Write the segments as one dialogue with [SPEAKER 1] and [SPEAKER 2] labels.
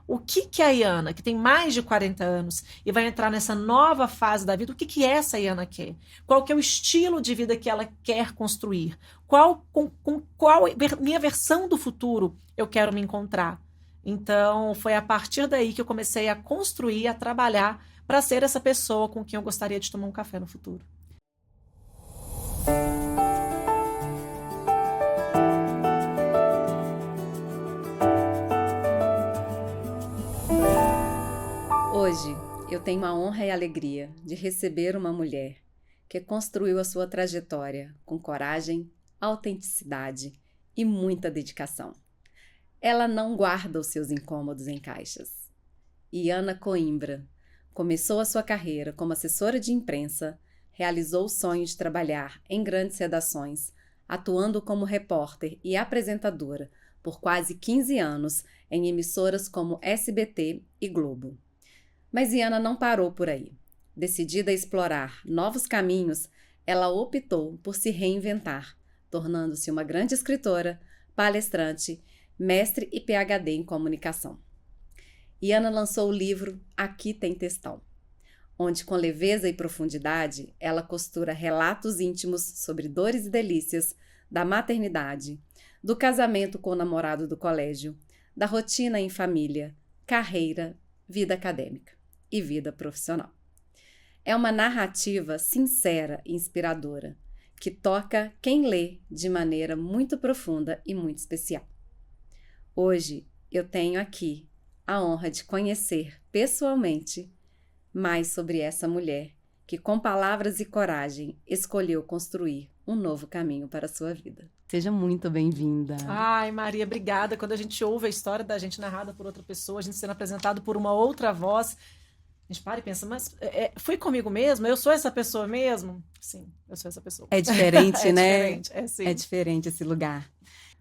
[SPEAKER 1] O que que a Iana, que tem mais de 40 anos e vai entrar nessa nova fase da vida, o que que essa Iana quer? Qual que é o estilo de vida que ela quer construir? Com qual minha versão do futuro eu quero me encontrar? Então, foi a partir daí que eu comecei a construir, a trabalhar para ser essa pessoa com quem eu gostaria de tomar um café no futuro.
[SPEAKER 2] Hoje, eu tenho a honra e a alegria de receber uma mulher que construiu a sua trajetória com coragem, autenticidade e muita dedicação. Ela não guarda os seus incômodos em caixas. Iana Coimbra começou a sua carreira como assessora de imprensa, realizou o sonho de trabalhar em grandes redações, atuando como repórter e apresentadora por quase 15 anos em emissoras como SBT e Globo. Mas Iana não parou por aí. Decidida a explorar novos caminhos, ela optou por se reinventar, tornando-se uma grande escritora, palestrante, mestre e PhD em comunicação. Iana lançou o livro Aqui Tem Textão, onde com leveza e profundidade ela costura relatos íntimos sobre dores e delícias da maternidade, do casamento com o namorado do colégio, da rotina em família, carreira, vida acadêmica e vida profissional. É uma narrativa sincera e inspiradora, que toca quem lê de maneira muito profunda e muito especial. Hoje eu tenho aqui a honra de conhecer pessoalmente mais sobre essa mulher que, com palavras e coragem, escolheu construir um novo caminho para a sua vida. Seja muito bem-vinda.
[SPEAKER 1] Ai, Maria, obrigada. Quando a gente ouve a história da gente narrada por outra pessoa, a gente sendo apresentado por uma outra voz, a gente para e pensa, mas foi comigo mesmo? Eu sou essa pessoa mesmo? Sim, eu sou essa pessoa.
[SPEAKER 2] É diferente,
[SPEAKER 1] É
[SPEAKER 2] né?
[SPEAKER 1] diferente, sim.
[SPEAKER 2] É diferente esse lugar.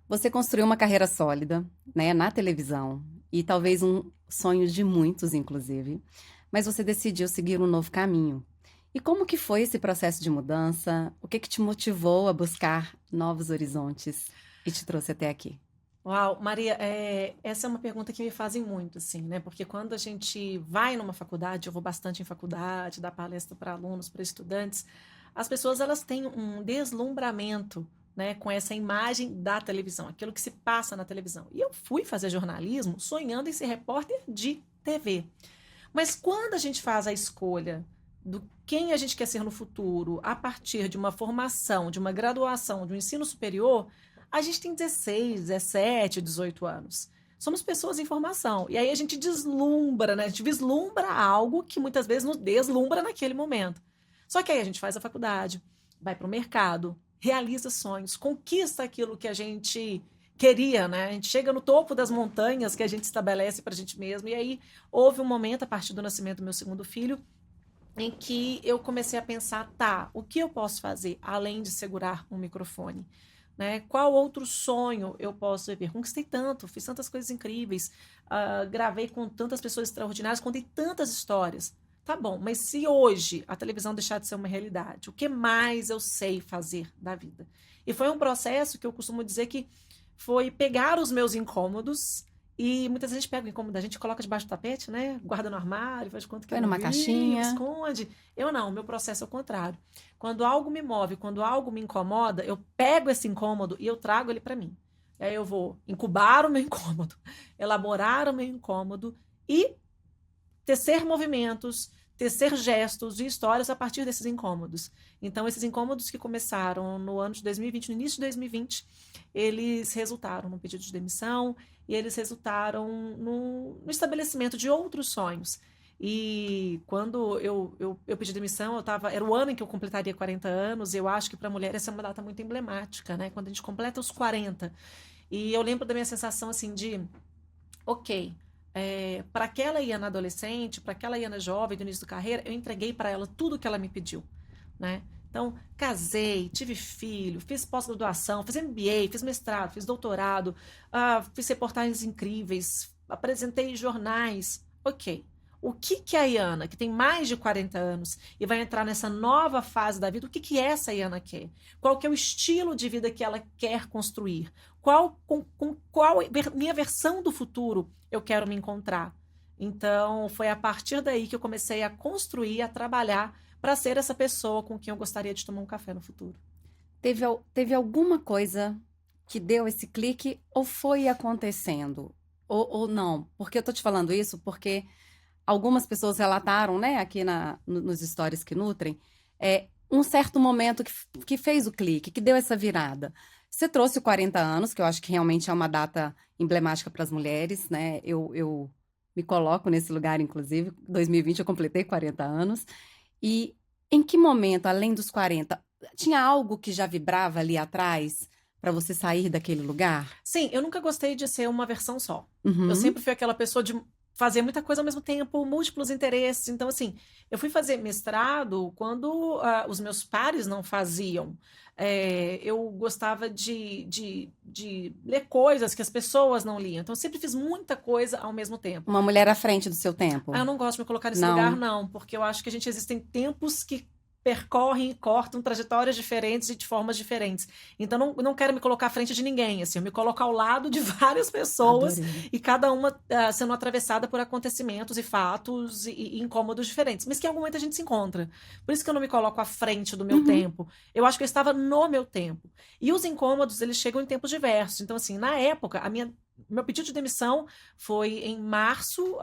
[SPEAKER 2] Você construiu uma carreira sólida, né, na televisão, e talvez um sonho de muitos, inclusive, mas você decidiu seguir um novo caminho. E como que foi esse processo de mudança? O que te motivou a buscar novos horizontes e te trouxe até aqui?
[SPEAKER 1] Uau, Maria, essa é uma pergunta que me fazem muito, assim, né? Porque quando a gente vai numa faculdade, eu vou bastante em faculdade, dar palestra para alunos, para estudantes, as pessoas elas têm um deslumbramento, né, com essa imagem da televisão, aquilo que se passa na televisão. E eu fui fazer jornalismo sonhando em ser repórter de TV. Mas quando a gente faz a escolha do quem a gente quer ser no futuro, a partir de uma formação, de uma graduação, de um ensino superior, a gente tem 16, 17, 18 anos. Somos pessoas em formação. E aí a gente deslumbra, né? A gente vislumbra algo que muitas vezes nos deslumbra naquele momento. Só que aí a gente faz a faculdade, vai para o mercado, realiza sonhos, conquista aquilo que a gente queria, né? A gente chega no topo das montanhas que a gente estabelece para a gente mesmo. E aí houve um momento, a partir do nascimento do meu segundo filho, em que eu comecei a pensar, tá, o que eu posso fazer além de segurar um microfone? Né? Qual outro sonho eu posso viver? Conquistei tanto, fiz tantas coisas incríveis, gravei com tantas pessoas extraordinárias, contei tantas histórias. Tá bom, mas se hoje a televisão deixar de ser uma realidade, o que mais eu sei fazer da vida? E foi um processo que eu costumo dizer que foi pegar os meus incômodos, e muitas vezes a gente pega o incômodo, a gente coloca debaixo do tapete, né? Guarda no armário, faz de conta que
[SPEAKER 2] Foi
[SPEAKER 1] não
[SPEAKER 2] numa
[SPEAKER 1] viu,
[SPEAKER 2] caixinha?
[SPEAKER 1] esconde. Eu não, o meu processo é o contrário. Quando algo me move, quando algo me incomoda, eu pego esse incômodo e eu trago ele para mim. E aí eu vou incubar o meu incômodo, elaborar o meu incômodo e tecer movimentos, tecer gestos e histórias a partir desses incômodos. Então, esses incômodos que começaram no ano de 2020, no início de 2020, eles resultaram num pedido de demissão e eles resultaram no estabelecimento de outros sonhos. E quando eu pedi demissão, era o ano em que eu completaria 40 anos, e eu acho que para a mulher essa é uma data muito emblemática, né? Quando a gente completa os 40. E eu lembro da minha sensação assim de, ok, para aquela Iana adolescente, para aquela Iana jovem do início da carreira, eu entreguei para ela tudo que ela me pediu, né? Então, casei, tive filho, fiz pós-graduação, fiz MBA, fiz mestrado, fiz doutorado, fiz reportagens incríveis, apresentei jornais. Ok. O que que a Iana, que tem mais de 40 anos e vai entrar nessa nova fase da vida, o que que essa Iana quer? Qual que é o estilo de vida que ela quer construir? com qual minha versão do futuro eu quero me encontrar. Então, foi a partir daí que eu comecei a construir, a trabalhar para ser essa pessoa com quem eu gostaria de tomar um café no futuro.
[SPEAKER 2] Teve alguma coisa que deu esse clique ou foi acontecendo? Ou não? Porque eu tô te falando isso porque algumas pessoas relataram, né, aqui nos stories que nutrem, um certo momento que fez o clique, que deu essa virada. Você trouxe 40 anos, que eu acho que realmente é uma data emblemática para as mulheres, né? Eu me coloco nesse lugar, inclusive. 2020 eu completei 40 anos. E em que momento, além dos 40, tinha algo que já vibrava ali atrás para você sair daquele lugar?
[SPEAKER 1] Sim, eu nunca gostei de ser uma versão só. Eu
[SPEAKER 2] Uhum.
[SPEAKER 1] sempre fui aquela pessoa de fazer muita coisa ao mesmo tempo, múltiplos interesses. Então, assim, eu fui fazer mestrado quando os meus pares não faziam. Eu gostava de ler coisas que as pessoas não liam. Então, eu sempre fiz muita coisa ao mesmo tempo.
[SPEAKER 2] Uma mulher à frente do seu
[SPEAKER 1] Eu
[SPEAKER 2] tempo?
[SPEAKER 1] não gosto de me colocar nesse
[SPEAKER 2] Não.
[SPEAKER 1] lugar, não, porque eu acho que a gente existem tempos que percorrem e cortam trajetórias diferentes e de formas diferentes. Então, não quero me colocar à frente de ninguém, assim, eu me coloco ao lado de várias pessoas
[SPEAKER 2] Adorei.
[SPEAKER 1] e cada uma sendo atravessada por acontecimentos e fatos e incômodos diferentes, mas que em algum momento a gente se encontra. Por isso que eu não me coloco à frente do meu
[SPEAKER 2] Uhum.
[SPEAKER 1] tempo. Eu acho que eu estava no meu tempo. E os incômodos, eles chegam em tempos diversos. Então, assim, na época, meu pedido de demissão foi em março,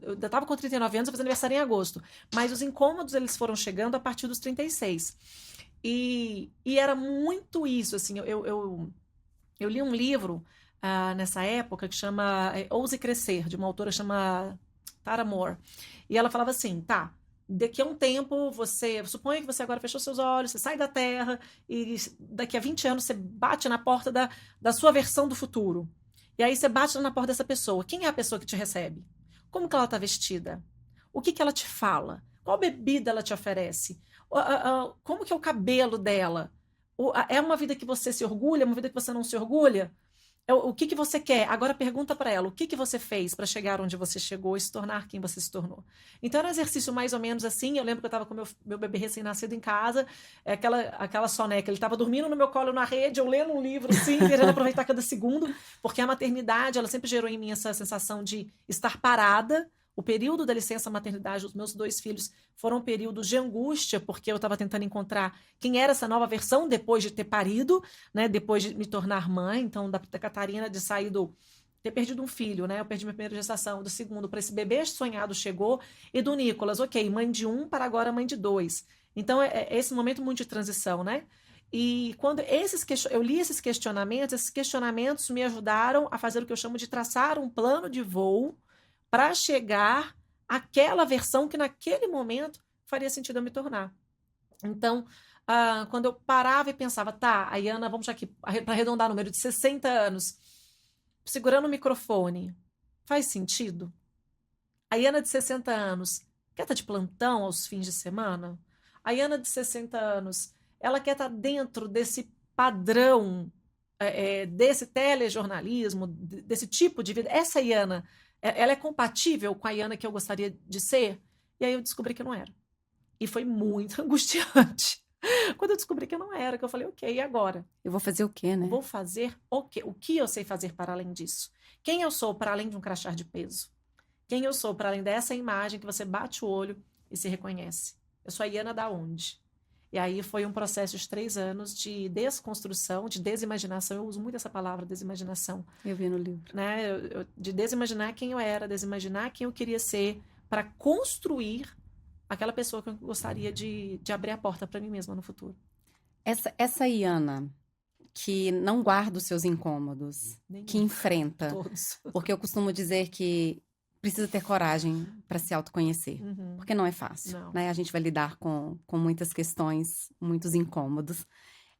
[SPEAKER 1] eu estava com 39 anos, eu fiz aniversário em agosto, mas os incômodos eles foram chegando a partir dos 36. E era muito isso, assim, eu li um livro nessa época que chama Ouse Crescer, de uma autora chamada Tara Moore, e ela falava assim, tá, daqui a um tempo, suponha que você agora fechou seus olhos, você sai da Terra, e daqui a 20 anos você bate na porta da sua versão do futuro. E aí você bate na porta dessa pessoa. Quem é a pessoa que te recebe? Como que ela está vestida? O que que ela te fala? Qual bebida ela te oferece? Como que é o cabelo dela? É uma vida que você se orgulha? É uma vida que você não se orgulha? O que que você quer? Agora pergunta para ela, o que que você fez para chegar onde você chegou e se tornar quem você se tornou? Então era um exercício mais ou menos assim. Eu lembro que eu estava com meu bebê recém-nascido em casa, aquela soneca, ele estava dormindo no meu colo na rede, eu lendo um livro assim, querendo aproveitar cada segundo, porque a maternidade, ela sempre gerou em mim essa sensação de estar parada. O período da licença maternidade dos meus 2 filhos foram períodos de angústia, porque eu estava tentando encontrar quem era essa nova versão depois de ter parido, né, depois de me tornar mãe. Então, da Catarina de sair ter perdido um filho, né? Eu perdi minha primeira gestação, do segundo para esse bebê sonhado chegou, e do Nicolas, ok, mãe de 1 para agora mãe de 2. Então, é esse momento muito de transição, né? E quando eu li esses questionamentos me ajudaram a fazer o que eu chamo de traçar um plano de voo para chegar àquela versão que naquele momento faria sentido eu me tornar. Então, quando eu parava e pensava, tá, a Iana, vamos aqui, para arredondar o número de 60 anos, segurando o microfone, faz sentido? A Iana de 60 anos quer estar de plantão aos fins de semana? A Iana de 60 anos, ela quer estar dentro desse padrão, desse telejornalismo, desse tipo de vida? Essa Iana, ela é compatível com a Iana que eu gostaria de ser? E aí eu descobri que não era. E foi muito angustiante. Quando eu descobri que eu não era, que eu falei, ok, e agora?
[SPEAKER 2] Eu vou fazer o quê, né?
[SPEAKER 1] Vou fazer o quê? O que eu sei fazer para além disso? Quem eu sou para além de um crachá de peso? Quem eu sou para além dessa imagem que você bate o olho e se reconhece? Eu sou a Iana da onde? E aí foi um processo de 3 anos de desconstrução, de desimaginação. Eu uso muito essa palavra, desimaginação.
[SPEAKER 2] Eu vi no livro.
[SPEAKER 1] Né? De desimaginar quem eu era, desimaginar quem eu queria ser, para construir aquela pessoa que eu gostaria de abrir a porta para mim mesma no futuro.
[SPEAKER 2] Essa Iana que não guarda os seus incômodos, que enfrenta.
[SPEAKER 1] Todos.
[SPEAKER 2] Porque eu costumo dizer que precisa ter coragem para se autoconhecer.
[SPEAKER 1] Uhum.
[SPEAKER 2] Porque não é fácil,
[SPEAKER 1] Não.
[SPEAKER 2] né? A gente vai lidar com muitas questões, muitos incômodos.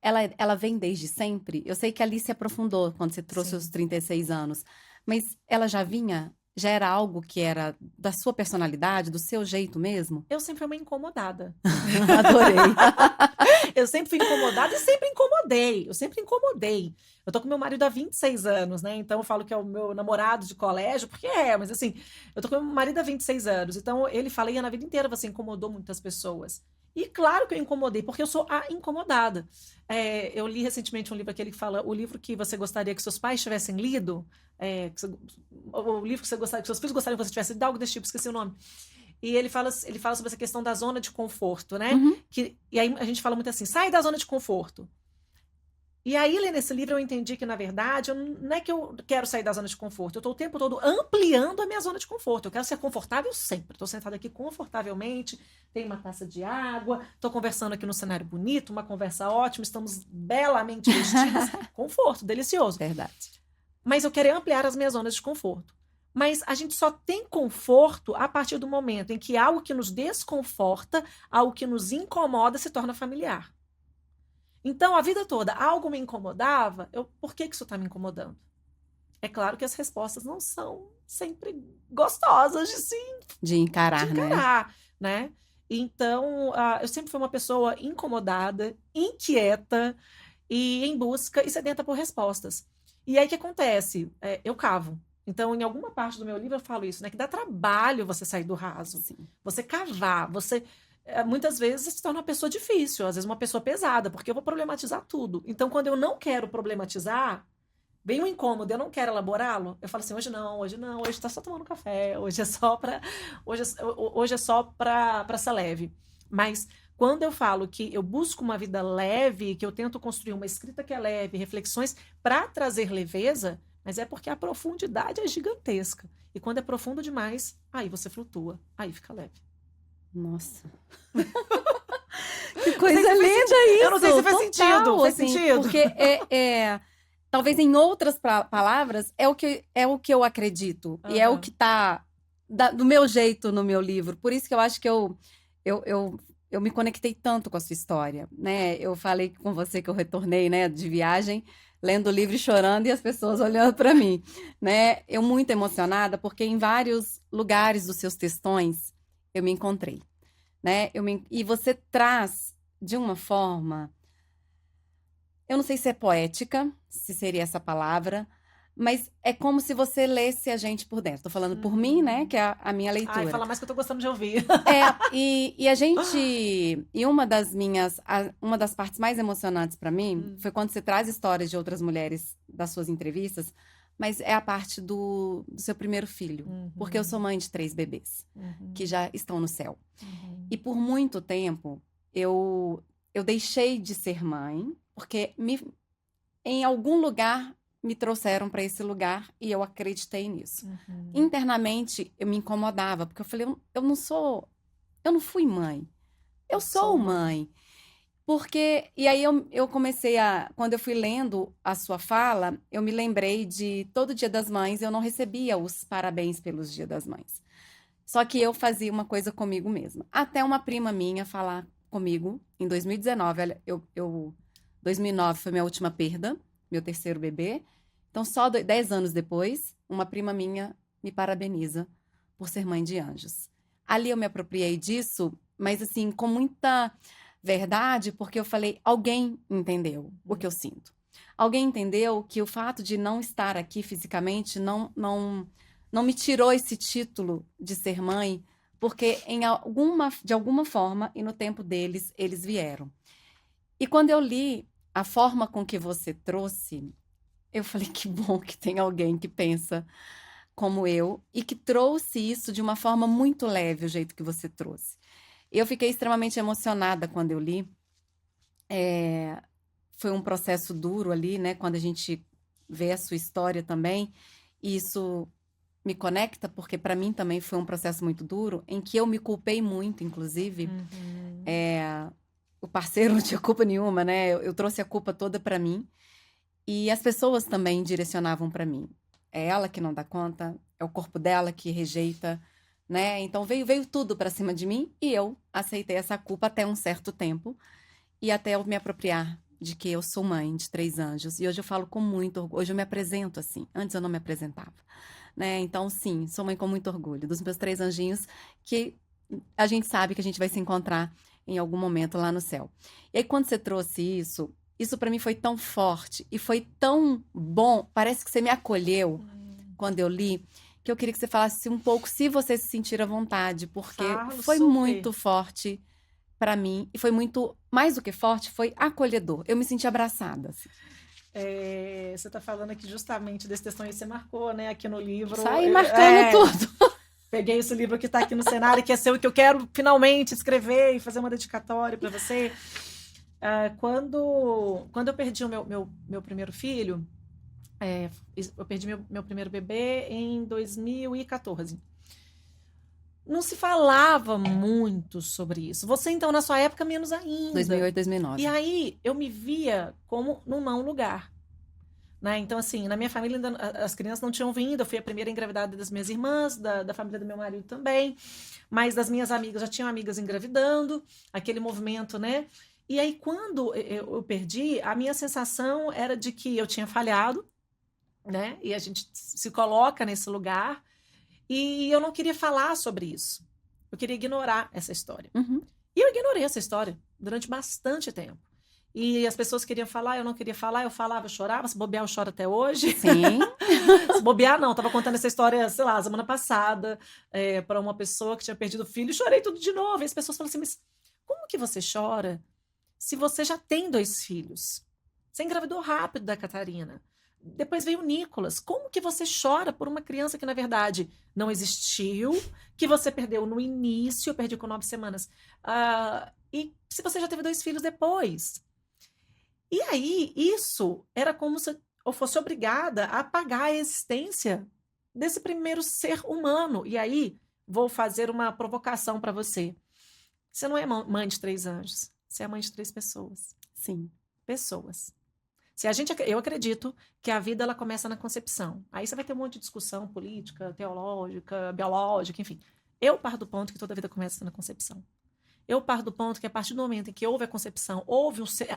[SPEAKER 2] Ela vem desde sempre? Eu sei que ali se aprofundou quando você trouxe
[SPEAKER 1] Sim.
[SPEAKER 2] os 36 anos. Mas ela já vinha
[SPEAKER 3] já era algo que era da sua personalidade, do seu jeito mesmo?
[SPEAKER 1] Eu sempre fui uma incomodada.
[SPEAKER 3] Adorei.
[SPEAKER 1] Eu sempre fui incomodada e sempre incomodei. Eu sempre incomodei. Eu tô com meu marido há 26 anos, né? Então eu falo que é o meu namorado de colégio, porque mas assim, eu tô com meu marido há 26 anos. Então ele fala, na vida inteira você incomodou muitas pessoas. E claro que eu incomodei, porque eu sou a incomodada. Eu li recentemente um livro que ele fala, o livro que você gostaria que seus pais tivessem lido, o livro que você gostaria que seus filhos gostariam que você tivesse lido, algo desse tipo, esqueci o nome. E ele fala sobre essa questão da zona de conforto, né?
[SPEAKER 3] Uhum.
[SPEAKER 1] E aí a gente fala muito assim, sai da zona de conforto. E aí, lendo esse livro, eu entendi que, na verdade, não é que eu quero sair da zona de conforto, eu estou o tempo todo ampliando a minha zona de conforto. Eu quero ser confortável sempre. Estou sentada aqui confortavelmente, tenho uma taça de água, estou conversando aqui no cenário bonito, uma conversa ótima, estamos belamente vestidas. Conforto, delicioso.
[SPEAKER 3] Verdade.
[SPEAKER 1] Mas eu quero ampliar as minhas zonas de conforto. Mas a gente só tem conforto a partir do momento em que algo que nos desconforta, algo que nos incomoda, se torna familiar. Então, a vida toda, algo me incomodava, por que isso está me incomodando? É claro que as respostas não são sempre gostosas
[SPEAKER 3] de encarar,
[SPEAKER 1] né? Então, eu sempre fui uma pessoa incomodada, inquieta e em busca e sedenta por respostas. E aí o que acontece? Eu cavo. Então, em alguma parte do meu livro eu falo isso, né? Que dá trabalho você sair do raso.
[SPEAKER 3] Sim.
[SPEAKER 1] Você cavar, muitas vezes se torna uma pessoa difícil, às vezes uma pessoa pesada, porque eu vou problematizar tudo. Então, quando eu não quero problematizar, vem um incômodo, eu não quero elaborá-lo, eu falo assim, hoje não, hoje tá só tomando café, hoje é só para ser leve. Mas quando eu falo que eu busco uma vida leve, que eu tento construir uma escrita que é leve, reflexões para trazer leveza, mas é porque a profundidade é gigantesca. E quando é profundo demais, aí você flutua, aí fica leve.
[SPEAKER 3] Nossa. Que coisa linda isso.
[SPEAKER 1] Eu não sei se faz sentido. Faz
[SPEAKER 3] assim,
[SPEAKER 1] sentido?
[SPEAKER 3] Porque talvez em outras palavras, é o que eu acredito. E é o que tá do meu jeito no meu livro. Por isso que eu acho que eu me conectei tanto com a sua história, né? Eu falei com você que eu retornei, né, de viagem, lendo o livro e chorando, e as pessoas olhando para mim, né? Eu muito emocionada, porque em vários lugares dos seus textões eu me encontrei, né? E você traz de uma forma, eu não sei se é poética, se seria essa palavra, mas é como se você lesse a gente por dentro. Tô falando por mim, né? Que é a minha leitura.
[SPEAKER 1] Ai, fala mais que eu tô gostando de ouvir.
[SPEAKER 3] E a gente... E uma das partes mais emocionantes para mim foi quando você traz histórias de outras mulheres das suas entrevistas, mas é a parte do seu primeiro filho. Porque eu sou mãe de 3 bebês que já estão no céu. E por muito tempo, eu deixei de ser mãe, porque em algum lugar me trouxeram para esse lugar e eu acreditei nisso. Internamente, eu me incomodava, porque eu falei, eu não fui mãe. Eu sou mãe. Porque, e aí eu comecei quando eu fui lendo a sua fala, eu me lembrei de todo Dia das Mães, eu não recebia os parabéns pelos Dia das Mães. Só que eu fazia uma coisa comigo mesma. Até uma prima minha falar comigo, em 2019, 2009 foi minha última perda, meu terceiro bebê. Então, só 10 anos depois, uma prima minha me parabeniza por ser mãe de anjos. Ali eu me apropriei disso, mas assim, com muita verdade, porque eu falei, alguém entendeu o que eu sinto. Alguém entendeu que o fato de não estar aqui fisicamente não me tirou esse título de ser mãe, porque de alguma forma, e no tempo deles, eles vieram. E quando eu li a forma com que você trouxe, eu falei, que bom que tem alguém que pensa como eu e que trouxe isso de uma forma muito leve, o jeito que você trouxe. Eu fiquei extremamente emocionada quando eu li. Foi um processo duro ali, né? Quando a gente vê a sua história também, e isso me conecta, porque para mim também foi um processo muito duro, em que eu me culpei muito, inclusive. O parceiro não tinha culpa nenhuma, né? Eu trouxe a culpa toda para mim. E as pessoas também direcionavam para mim. É ela que não dá conta, é o corpo dela que rejeita, né? Então veio tudo para cima de mim e eu aceitei essa culpa até um certo tempo e até eu me apropriar de que eu sou mãe de 3 anjos. E hoje eu falo com muito orgulho, hoje eu me apresento assim. Antes eu não me apresentava, né? Então, sim, sou mãe com muito orgulho dos meus 3 anjinhos, que a gente sabe que a gente vai se encontrar em algum momento lá no céu. E aí, quando você trouxe isso para mim foi tão forte e foi tão bom, parece que você me acolheu quando eu li, que eu queria que você falasse um pouco, se você se sentir à vontade, porque
[SPEAKER 1] Falo
[SPEAKER 3] foi
[SPEAKER 1] super.
[SPEAKER 3] muito forte para mim e foi muito, mais do que forte, foi acolhedor. Eu me senti abraçada, assim.
[SPEAKER 1] Você está falando aqui justamente desse textão aí, você marcou, né, aqui no livro.
[SPEAKER 3] Saí marcando tudo.
[SPEAKER 1] Peguei esse livro que está aqui no cenário, que é seu, que eu quero finalmente escrever e fazer uma dedicatória para você. Quando eu perdi o meu primeiro filho, eu perdi meu primeiro bebê em 2014. Não se falava muito sobre isso. Você, então, na sua época, menos ainda.
[SPEAKER 3] 2008, 2009.
[SPEAKER 1] E aí, eu me via como num não lugar. Né? Então, assim, na minha família, ainda, as crianças não tinham vindo. Eu fui a primeira engravidada das minhas irmãs, da família do meu marido também. Mas das minhas amigas, já tinham amigas engravidando. Aquele movimento, né? E aí, quando eu perdi, a minha sensação era de que eu tinha falhado, né? E a gente se coloca nesse lugar. E eu não queria falar sobre isso. Eu queria ignorar essa história.
[SPEAKER 3] Uhum.
[SPEAKER 1] E eu ignorei essa história durante bastante tempo. E as pessoas queriam falar, eu não queria falar, eu falava, eu chorava. Se bobear, eu choro até hoje.
[SPEAKER 3] Sim.
[SPEAKER 1] Se bobear, não. Tava contando essa história, sei lá, semana passada, para uma pessoa que tinha perdido o filho, e chorei tudo de novo. E as pessoas falam assim, mas como que você chora se você já tem 2 filhos? Você engravidou rápido da Catarina. Depois veio o Nicolas. Como que você chora por uma criança que, na verdade, não existiu, que você perdeu no início, eu perdi com 9 semanas, e se você já teve 2 filhos depois? E aí, isso era como se eu fosse obrigada a apagar a existência desse primeiro ser humano. E aí, vou fazer uma provocação para você. Você não é mãe de 3 anjos, você é mãe de 3 pessoas.
[SPEAKER 3] Sim.
[SPEAKER 1] Pessoas. Eu acredito que a vida ela começa na concepção. Aí você vai ter um monte de discussão política, teológica, biológica, enfim. Eu parto do ponto que toda a vida começa na concepção. Eu parto do ponto que a partir do momento em que houve a concepção,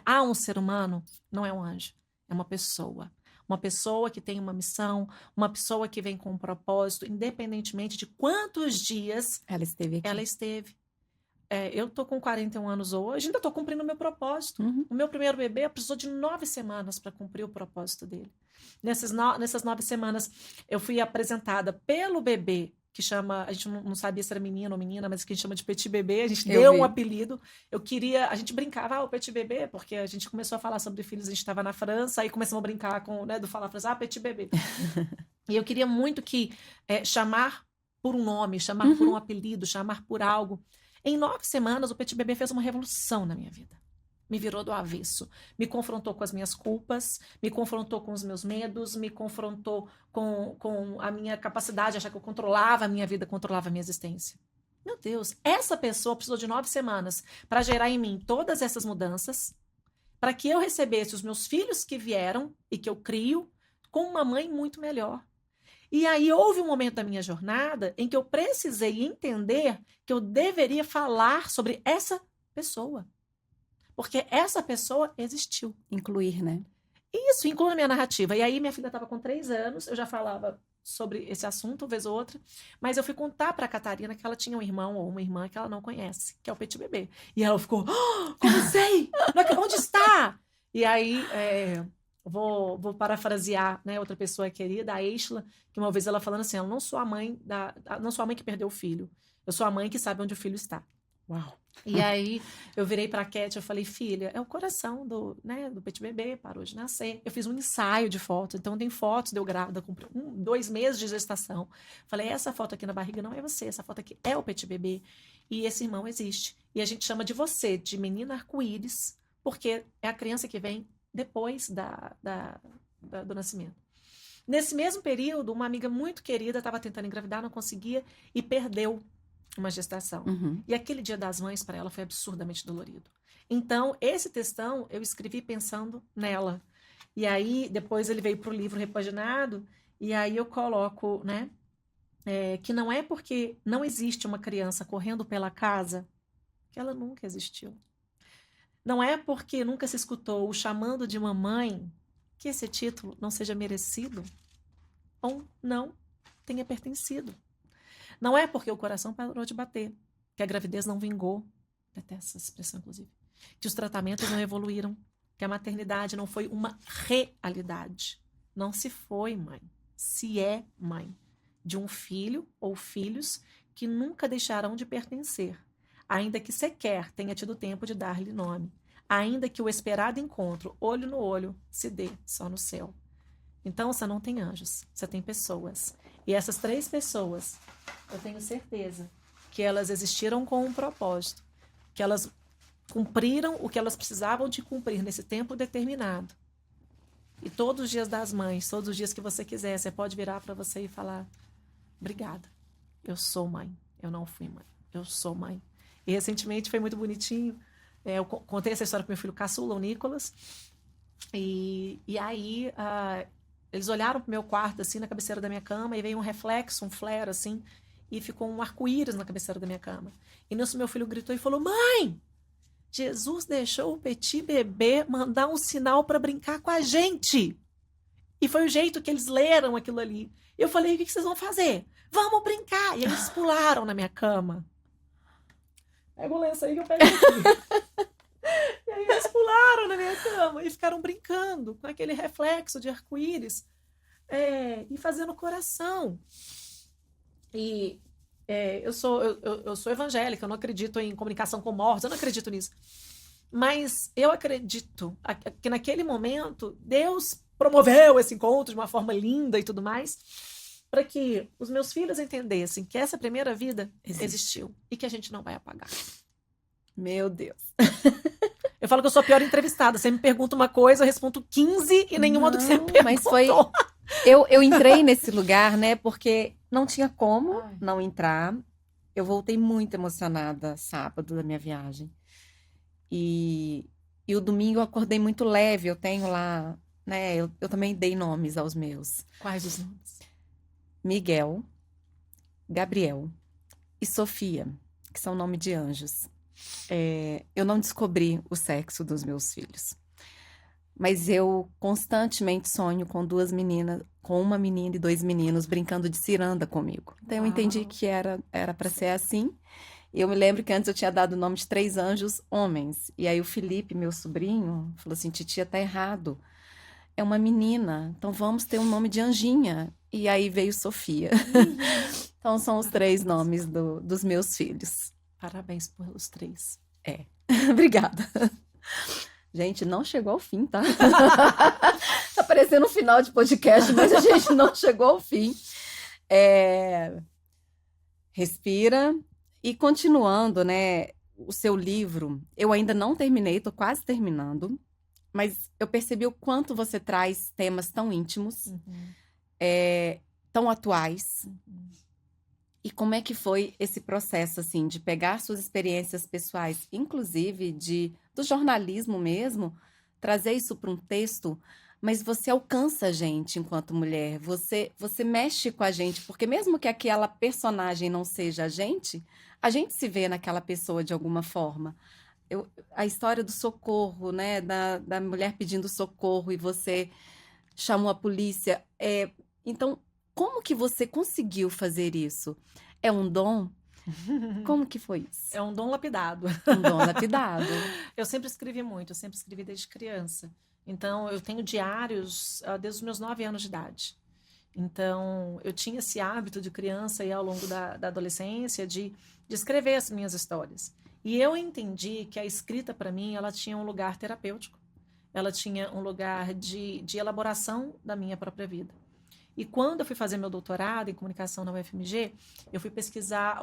[SPEAKER 1] há um ser humano, não é um anjo, é uma pessoa. Uma pessoa que tem uma missão, uma pessoa que vem com um propósito, independentemente de quantos dias
[SPEAKER 3] ela esteve aqui.
[SPEAKER 1] Ela esteve. Eu tô com 41 anos hoje, ainda tô cumprindo o meu propósito.
[SPEAKER 3] Uhum.
[SPEAKER 1] O meu primeiro bebê precisou de 9 semanas para cumprir o propósito dele. Nessas 9 semanas, eu fui apresentada pelo bebê, que chama, a gente não sabia se era menino ou menina, mas que a gente chama de petit bebê, a gente deu um apelido. A gente brincava, o petit bebê, porque a gente começou a falar sobre filhos, a gente estava na França, aí começamos a brincar do falar francês, petit bebê. E eu queria muito chamar por um nome, chamar por um apelido, chamar por algo. Em 9 semanas, o petit bebê fez uma revolução na minha vida. Me virou do avesso. Me confrontou com as minhas culpas, me confrontou com os meus medos, me confrontou com a minha capacidade de achar que eu controlava a minha vida, controlava a minha existência. Meu Deus, essa pessoa precisou de 9 semanas para gerar em mim todas essas mudanças, para que eu recebesse os meus filhos que vieram e que eu crio com uma mãe muito melhor. E aí houve um momento da minha jornada em que eu precisei entender que eu deveria falar sobre essa pessoa. Porque essa pessoa existiu.
[SPEAKER 3] Incluir, né?
[SPEAKER 1] Isso, inclui na minha narrativa. E aí minha filha estava com 3 anos, eu já falava sobre esse assunto, vez ou outra, mas eu fui contar para a Catarina que ela tinha um irmão ou uma irmã que ela não conhece, que é o petit bebê. E ela ficou, como sei? Onde está? E aí... Vou parafrasear, né, outra pessoa querida, a Eishla, que uma vez ela falando assim, eu não sou a mãe que perdeu o filho, eu sou a mãe que sabe onde o filho está.
[SPEAKER 3] Uau!
[SPEAKER 1] E aí eu virei para a Cat, eu falei, filha, é o coração do petit bebê, parou de nascer. Eu fiz um ensaio de foto, então tem fotos de eu grávida com 2 meses de gestação. Falei, essa foto aqui na barriga não é você, essa foto aqui é o petit bebê e esse irmão existe. E a gente chama de você, de menina arco-íris, porque é a criança que vem depois do nascimento. Nesse mesmo período, uma amiga muito querida estava tentando engravidar, não conseguia e perdeu uma gestação.
[SPEAKER 3] Uhum.
[SPEAKER 1] E aquele Dia das Mães para ela foi absurdamente dolorido. Então, esse textão eu escrevi pensando nela. E aí, depois ele veio para o livro repaginado, e aí eu coloco, né, que não é porque não existe uma criança correndo pela casa que ela nunca existiu. Não é porque nunca se escutou o chamando de mamãe que esse título não seja merecido ou não. tenha pertencido. Não é porque o coração parou de bater, que a gravidez não vingou, detesto essa expressão, inclusive, que os tratamentos não evoluíram, que a maternidade não foi uma realidade. Não se foi mãe, se é mãe de um filho ou filhos que nunca deixarão de pertencer, ainda que sequer tenha tido tempo de dar-lhe nome, ainda que o esperado encontro, olho no olho, se dê só no céu. Então, você não tem anjos, você tem pessoas. E essas 3 pessoas, eu tenho certeza que elas existiram com um propósito, que elas cumpriram o que elas precisavam de cumprir nesse tempo determinado. E todos os dias das mães, todos os dias que você quiser, você pode virar para você e falar: obrigada, eu sou mãe, eu não fui mãe, eu sou mãe. E recentemente foi muito bonitinho, eu contei essa história para meu filho caçula, o Nicolas, e aí eles olharam para o meu quarto, assim, na cabeceira da minha cama, e veio um reflexo, um flare, assim, e ficou um arco-íris na cabeceira da minha cama. E nisso meu filho gritou e falou: mãe, Jesus deixou o petit bebê mandar um sinal para brincar com a gente. E foi o jeito que eles leram aquilo ali. E eu falei: o que vocês vão fazer? Vamos brincar! E eles pularam na minha cama. Pega o lenço aí que eu pego aqui. E aí eles pularam na minha cama e ficaram brincando com aquele reflexo de arco-íris e fazendo coração. E eu sou evangélica, eu não acredito em comunicação com mortos, eu não acredito nisso. Mas eu acredito que naquele momento Deus promoveu esse encontro de uma forma linda e tudo mais, para que os meus filhos entendessem que essa primeira vida existiu e que a gente não vai apagar.
[SPEAKER 3] Meu Deus.
[SPEAKER 1] Eu falo que eu sou a pior entrevistada. Você me pergunta uma coisa, eu respondo 15 e nenhuma do que você me perguntou.
[SPEAKER 3] Mas foi... Eu entrei nesse lugar, né, porque não tinha como não entrar. Eu voltei muito emocionada sábado da minha viagem. E o domingo eu acordei muito leve. Eu tenho lá, né, eu também dei nomes aos meus.
[SPEAKER 1] Quais os nomes?
[SPEAKER 3] Miguel, Gabriel e Sofia, que são nome de anjos. Eu não descobri o sexo dos meus filhos, mas eu constantemente sonho com 2 meninas, com uma menina e 2 meninos brincando de ciranda comigo. Então eu entendi que era para ser assim. Eu me lembro que antes eu tinha dado o nome de 3 anjos homens, e aí o Felipe, meu sobrinho, falou assim: titia, tá errado, é uma menina, então vamos ter um nome de anjinha. E aí veio Sofia. Então são os 3 nomes dos meus filhos.
[SPEAKER 1] Parabéns pelos 3.
[SPEAKER 3] Obrigada. Gente, não chegou ao fim, tá? Tá parecendo um final de podcast, mas a gente não chegou ao fim. Respira. E continuando, né, o seu livro, eu ainda não terminei, tô quase terminando, mas eu percebi o quanto você traz temas tão íntimos, tão atuais. E como é que foi esse processo, assim, de pegar suas experiências pessoais, inclusive do jornalismo mesmo, trazer isso para um texto, mas você alcança a gente enquanto mulher, você mexe com a gente, porque mesmo que aquela personagem não seja a gente se vê naquela pessoa de alguma forma. A história do socorro, né, da mulher pedindo socorro e você chamou a polícia. Então, como que você conseguiu fazer isso? É um dom? Como que foi isso?
[SPEAKER 1] É um dom lapidado.
[SPEAKER 3] Um dom lapidado.
[SPEAKER 1] Eu sempre escrevi muito, eu sempre escrevi desde criança. Então, eu tenho diários desde os meus 9 anos de idade. Então, eu tinha esse hábito de criança e ao longo da adolescência de escrever as minhas histórias. E eu entendi que a escrita, para mim, ela tinha um lugar terapêutico. Ela tinha um lugar de elaboração da minha própria vida. E quando eu fui fazer meu doutorado em comunicação na UFMG, eu fui pesquisar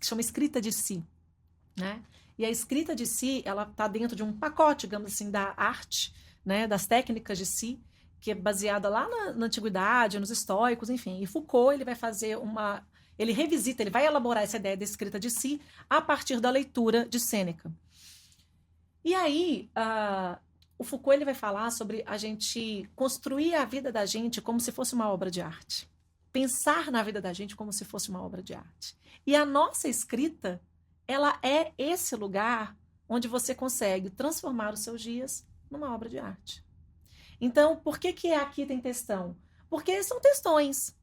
[SPEAKER 1] chama escrita de si, né? E a escrita de si, ela está dentro de um pacote, digamos assim, da arte, né? Das técnicas de si, que é baseada lá na antiguidade, nos estoicos, enfim. E Foucault, ele vai fazer ele revisita, ele vai elaborar essa ideia da escrita de si a partir da leitura de Sêneca. E aí, o Foucault, ele vai falar sobre a gente construir a vida da gente como se fosse uma obra de arte. Pensar na vida da gente como se fosse uma obra de arte. E a nossa escrita, ela é esse lugar onde você consegue transformar os seus dias numa obra de arte. Então, por que aqui tem textão? Porque são textões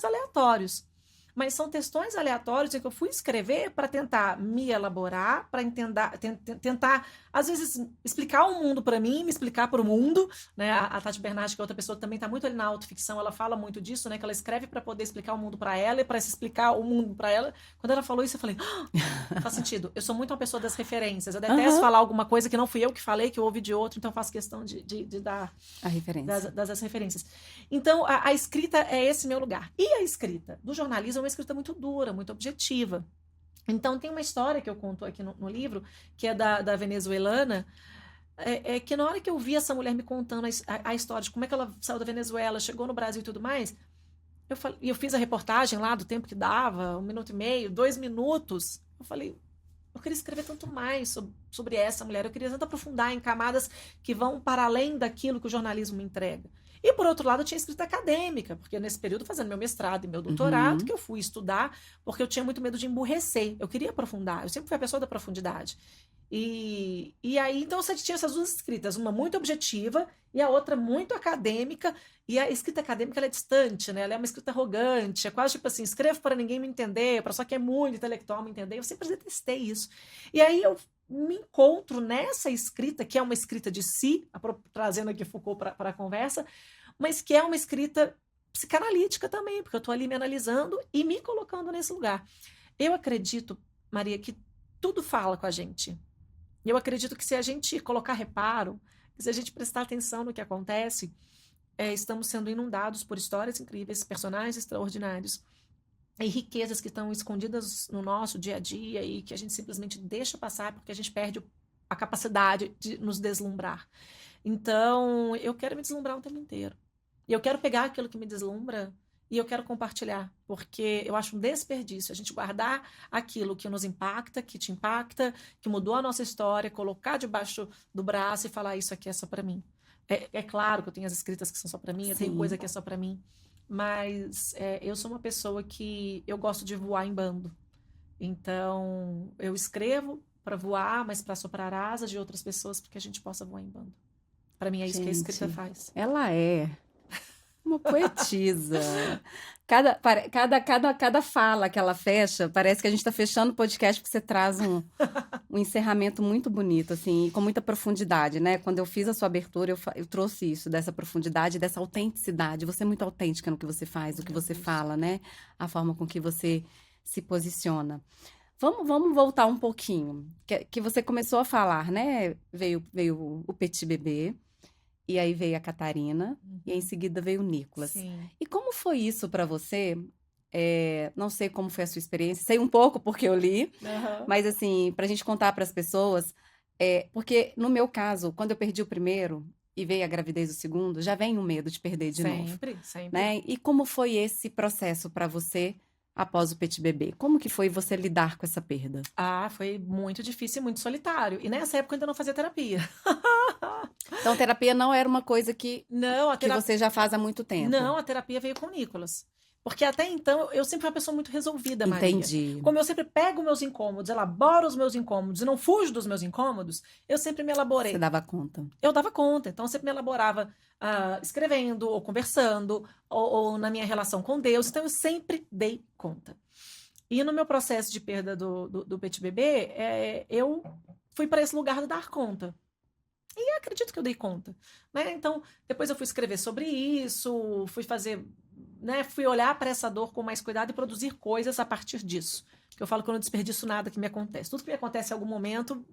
[SPEAKER 1] aleatórios. Mas são textões aleatórios em que eu fui escrever para tentar me elaborar, para tentar, às vezes, explicar o mundo para mim, me explicar para o mundo, né? A Tati Bernardi, que é outra pessoa que também está muito ali na autoficção, ela fala muito disso, né? Que ela escreve para poder explicar o mundo para ela e para se explicar o mundo para ela. Quando ela falou isso, eu falei, faz sentido. Eu sou muito uma pessoa das referências. Eu detesto falar alguma coisa que não fui eu que falei, que eu ouvi de outro, então eu faço questão de dar
[SPEAKER 3] A referência.
[SPEAKER 1] das referências. Então, a escrita é esse meu lugar. E a escrita do jornalismo é uma escrita muito dura, muito objetiva. Então, tem uma história que eu conto aqui no livro, que é da venezuelana, que na hora que eu vi essa mulher me contando a história de como é que ela saiu da Venezuela, chegou no Brasil e tudo mais, eu fiz a reportagem lá do tempo que dava, 1 minuto e meio, 2 minutos. Eu falei, eu queria escrever tanto mais sobre essa mulher, eu queria tanto aprofundar em camadas que vão para além daquilo que o jornalismo me entrega. E, por outro lado, eu tinha escrita acadêmica, porque nesse período, fazendo meu mestrado e meu doutorado, que eu fui estudar, porque eu tinha muito medo de emburrecer. Eu queria aprofundar, eu sempre fui a pessoa da profundidade. E aí, então, você tinha essas duas escritas, uma muito objetiva e a outra muito acadêmica. E a escrita acadêmica, ela é distante, né? Ela é uma escrita arrogante, é quase tipo assim, escrevo para ninguém me entender, para só quem é muito intelectual me entender. Eu sempre detestei isso. E aí eu me encontro nessa escrita, que é uma escrita de si, trazendo aqui Foucault para a conversa, mas que é uma escrita psicanalítica também, porque eu estou ali me analisando e me colocando nesse lugar. Eu acredito, Maria, que tudo fala com a gente. Eu acredito que se a gente colocar reparo, se a gente prestar atenção no que acontece, estamos sendo inundados por histórias incríveis, personagens extraordinários, e riquezas que estão escondidas no nosso dia a dia e que a gente simplesmente deixa passar porque a gente perde a capacidade de nos deslumbrar. Então, eu quero me deslumbrar o tempo inteiro. E eu quero pegar aquilo que me deslumbra e eu quero compartilhar, porque eu acho um desperdício a gente guardar aquilo que nos impacta, que te impacta, que mudou a nossa história, colocar debaixo do braço e falar, isso aqui é só para mim. É claro que eu tenho as escritas que são só para mim, eu tenho coisa que é só para mim, mas eu sou uma pessoa que eu gosto de voar em bando. Então, eu escrevo para voar, mas para soprar asas de outras pessoas, porque a gente possa voar em bando. Para mim é isso que a escrita faz.
[SPEAKER 3] Ela é uma poetisa. Cada fala que ela fecha, parece que a gente está fechando o podcast porque você traz um encerramento muito bonito, assim, com muita profundidade, né? Quando eu fiz a sua abertura, eu trouxe isso, dessa profundidade, dessa autenticidade. Você é muito autêntica no que você faz, no que você fala, né? A forma com que você se posiciona. Vamos voltar um pouquinho, que você começou a falar, né? Veio o Petit Bebê, e aí veio a Catarina, e em seguida veio o Nicolas.
[SPEAKER 1] Sim.
[SPEAKER 3] E como foi isso para você? Não sei como foi a sua experiência, sei um pouco porque eu li, mas assim, pra gente contar para as pessoas, porque no meu caso, quando eu perdi o primeiro e veio a gravidez do segundo, já vem o medo de perder de novo.
[SPEAKER 1] Sempre.
[SPEAKER 3] Né? E como foi esse processo para você após o Petit Bebê? Como que foi você lidar com essa perda?
[SPEAKER 1] Foi muito difícil e muito solitário. E nessa época eu ainda não fazia terapia.
[SPEAKER 3] Então, terapia não era uma coisa que você já faz há muito tempo.
[SPEAKER 1] Não, a terapia veio com o Nicolas. Porque até então eu sempre fui uma pessoa muito resolvida, Maria.
[SPEAKER 3] Entendi.
[SPEAKER 1] Como eu sempre pego meus incômodos, elaboro os meus incômodos e não fujo dos meus incômodos, eu sempre me elaborei.
[SPEAKER 3] Você dava conta?
[SPEAKER 1] Eu dava conta. Então eu sempre me elaborava escrevendo ou conversando ou na minha relação com Deus. Então eu sempre dei conta. E no meu processo de perda do Petit Bebê, eu fui para esse lugar de dar conta. E eu acredito que eu dei conta, né? Então, depois eu fui escrever sobre isso, fui fazer, né? Fui olhar para essa dor com mais cuidado e produzir coisas a partir disso. Porque eu falo que eu não desperdiço nada que me acontece. Tudo que me acontece em algum momento,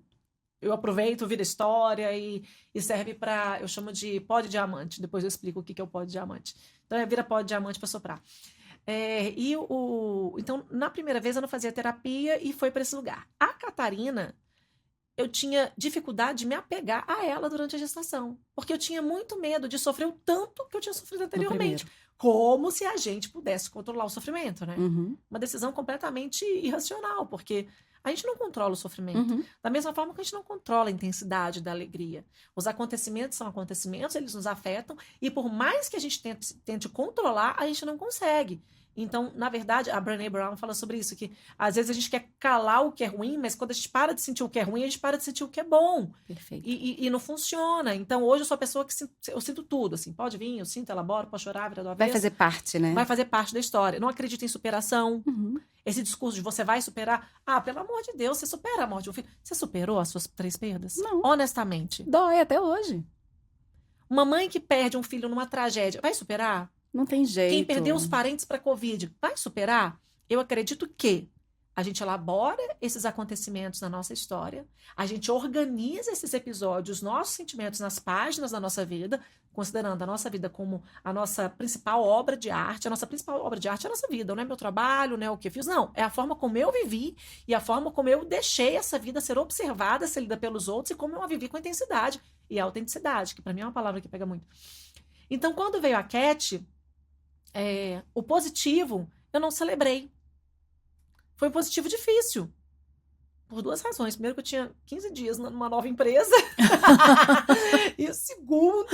[SPEAKER 1] eu aproveito, vira história e serve para, eu chamo de pó de diamante. Depois eu explico o que é o pó de diamante. Então, vira pó de diamante para soprar. Então, na primeira vez eu não fazia terapia e foi para esse lugar. A Catarina, eu tinha dificuldade de me apegar a ela durante a gestação. Porque eu tinha muito medo de sofrer o tanto que eu tinha sofrido anteriormente. Como se a gente pudesse controlar o sofrimento, né? Uma decisão completamente irracional, porque a gente não controla o sofrimento. Da mesma forma que a gente não controla a intensidade da alegria. Os acontecimentos são acontecimentos, eles nos afetam, e por mais que a gente tente controlar, a gente não consegue. Então, na verdade, a Brené Brown fala sobre isso, que às vezes a gente quer calar o que é ruim, mas quando a gente para de sentir o que é ruim, a gente para de sentir o que é bom.
[SPEAKER 3] Perfeito.
[SPEAKER 1] E não funciona. Então, hoje eu sou a pessoa que eu sinto tudo, assim, pode vir, eu sinto, elaboro, posso chorar, vira do avesso.
[SPEAKER 3] Vai fazer parte, né?
[SPEAKER 1] Vai fazer parte da história. Não acredito em superação.
[SPEAKER 3] Uhum.
[SPEAKER 1] Esse discurso de você vai superar. Ah, pelo amor de Deus, você supera a morte de um filho. Você superou as suas 3 perdas?
[SPEAKER 3] Não.
[SPEAKER 1] Honestamente.
[SPEAKER 3] Dói até hoje.
[SPEAKER 1] Uma mãe que perde um filho numa tragédia, vai superar?
[SPEAKER 3] Não tem jeito.
[SPEAKER 1] Quem perdeu os parentes para a Covid, vai superar? Eu acredito que a gente elabora esses acontecimentos na nossa história, a gente organiza esses episódios, nossos sentimentos nas páginas da nossa vida, considerando a nossa vida como a nossa principal obra de arte. A nossa principal obra de arte é a nossa vida, não é meu trabalho, não é o que eu fiz, não. É a forma como eu vivi e a forma como eu deixei essa vida ser observada, ser lida pelos outros e como eu a vivi com intensidade e autenticidade, que para mim é uma palavra que pega muito. Então, quando veio a Cat, o positivo eu não celebrei. Foi um positivo difícil. Por 2 razões. Primeiro, que eu tinha 15 dias numa nova empresa. E o segundo,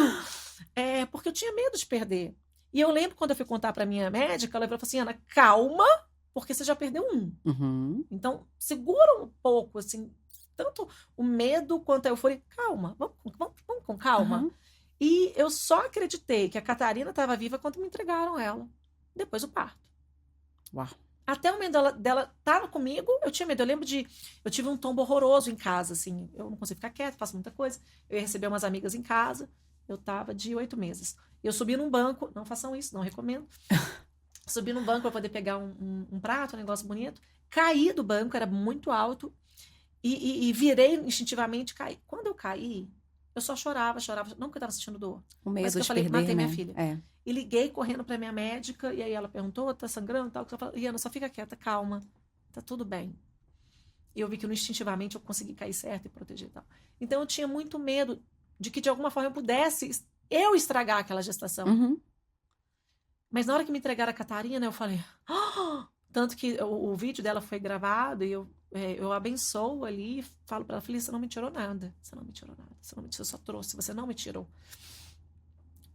[SPEAKER 1] porque eu tinha medo de perder. E eu lembro quando eu fui contar para minha médica, ela falou assim, Ana, calma, porque você já perdeu um.
[SPEAKER 3] Uhum.
[SPEAKER 1] Então, segura um pouco, assim, tanto o medo quanto a euforia. Calma, vamos com calma.
[SPEAKER 3] Uhum.
[SPEAKER 1] E eu só acreditei que a Catarina estava viva quando me entregaram ela. Depois do parto.
[SPEAKER 3] Uau.
[SPEAKER 1] Até o medo dela estar comigo, eu tinha medo. Eu tive um tombo horroroso em casa, assim. Eu não consigo ficar quieta, faço muita coisa. Eu ia receber umas amigas em casa. Eu tava de 8 meses. Eu subi num banco, não façam isso, não recomendo. Subi num banco para poder pegar um prato, um negócio bonito. Caí do banco, era muito alto. E virei instintivamente, caí. Quando eu caí, eu só chorava. Não porque eu tava sentindo dor.
[SPEAKER 3] O medo
[SPEAKER 1] mas que eu
[SPEAKER 3] de
[SPEAKER 1] falei,
[SPEAKER 3] perder,
[SPEAKER 1] matei
[SPEAKER 3] né?
[SPEAKER 1] minha filha. E liguei correndo pra minha médica, e aí ela perguntou, tá sangrando e tal? E Ana, só fica quieta, calma, tá tudo bem. E eu vi que instintivamente eu consegui cair certo e proteger e tal. Então eu tinha muito medo de que de alguma forma eu pudesse eu estragar aquela gestação.
[SPEAKER 3] Uhum.
[SPEAKER 1] Mas na hora que me entregaram a Catarina, eu falei... Oh! Tanto que o vídeo dela foi gravado e eu abençoo ali e falo pra ela, filha, você não me tirou nada. Você não me tirou nada. Você só trouxe, você não me tirou.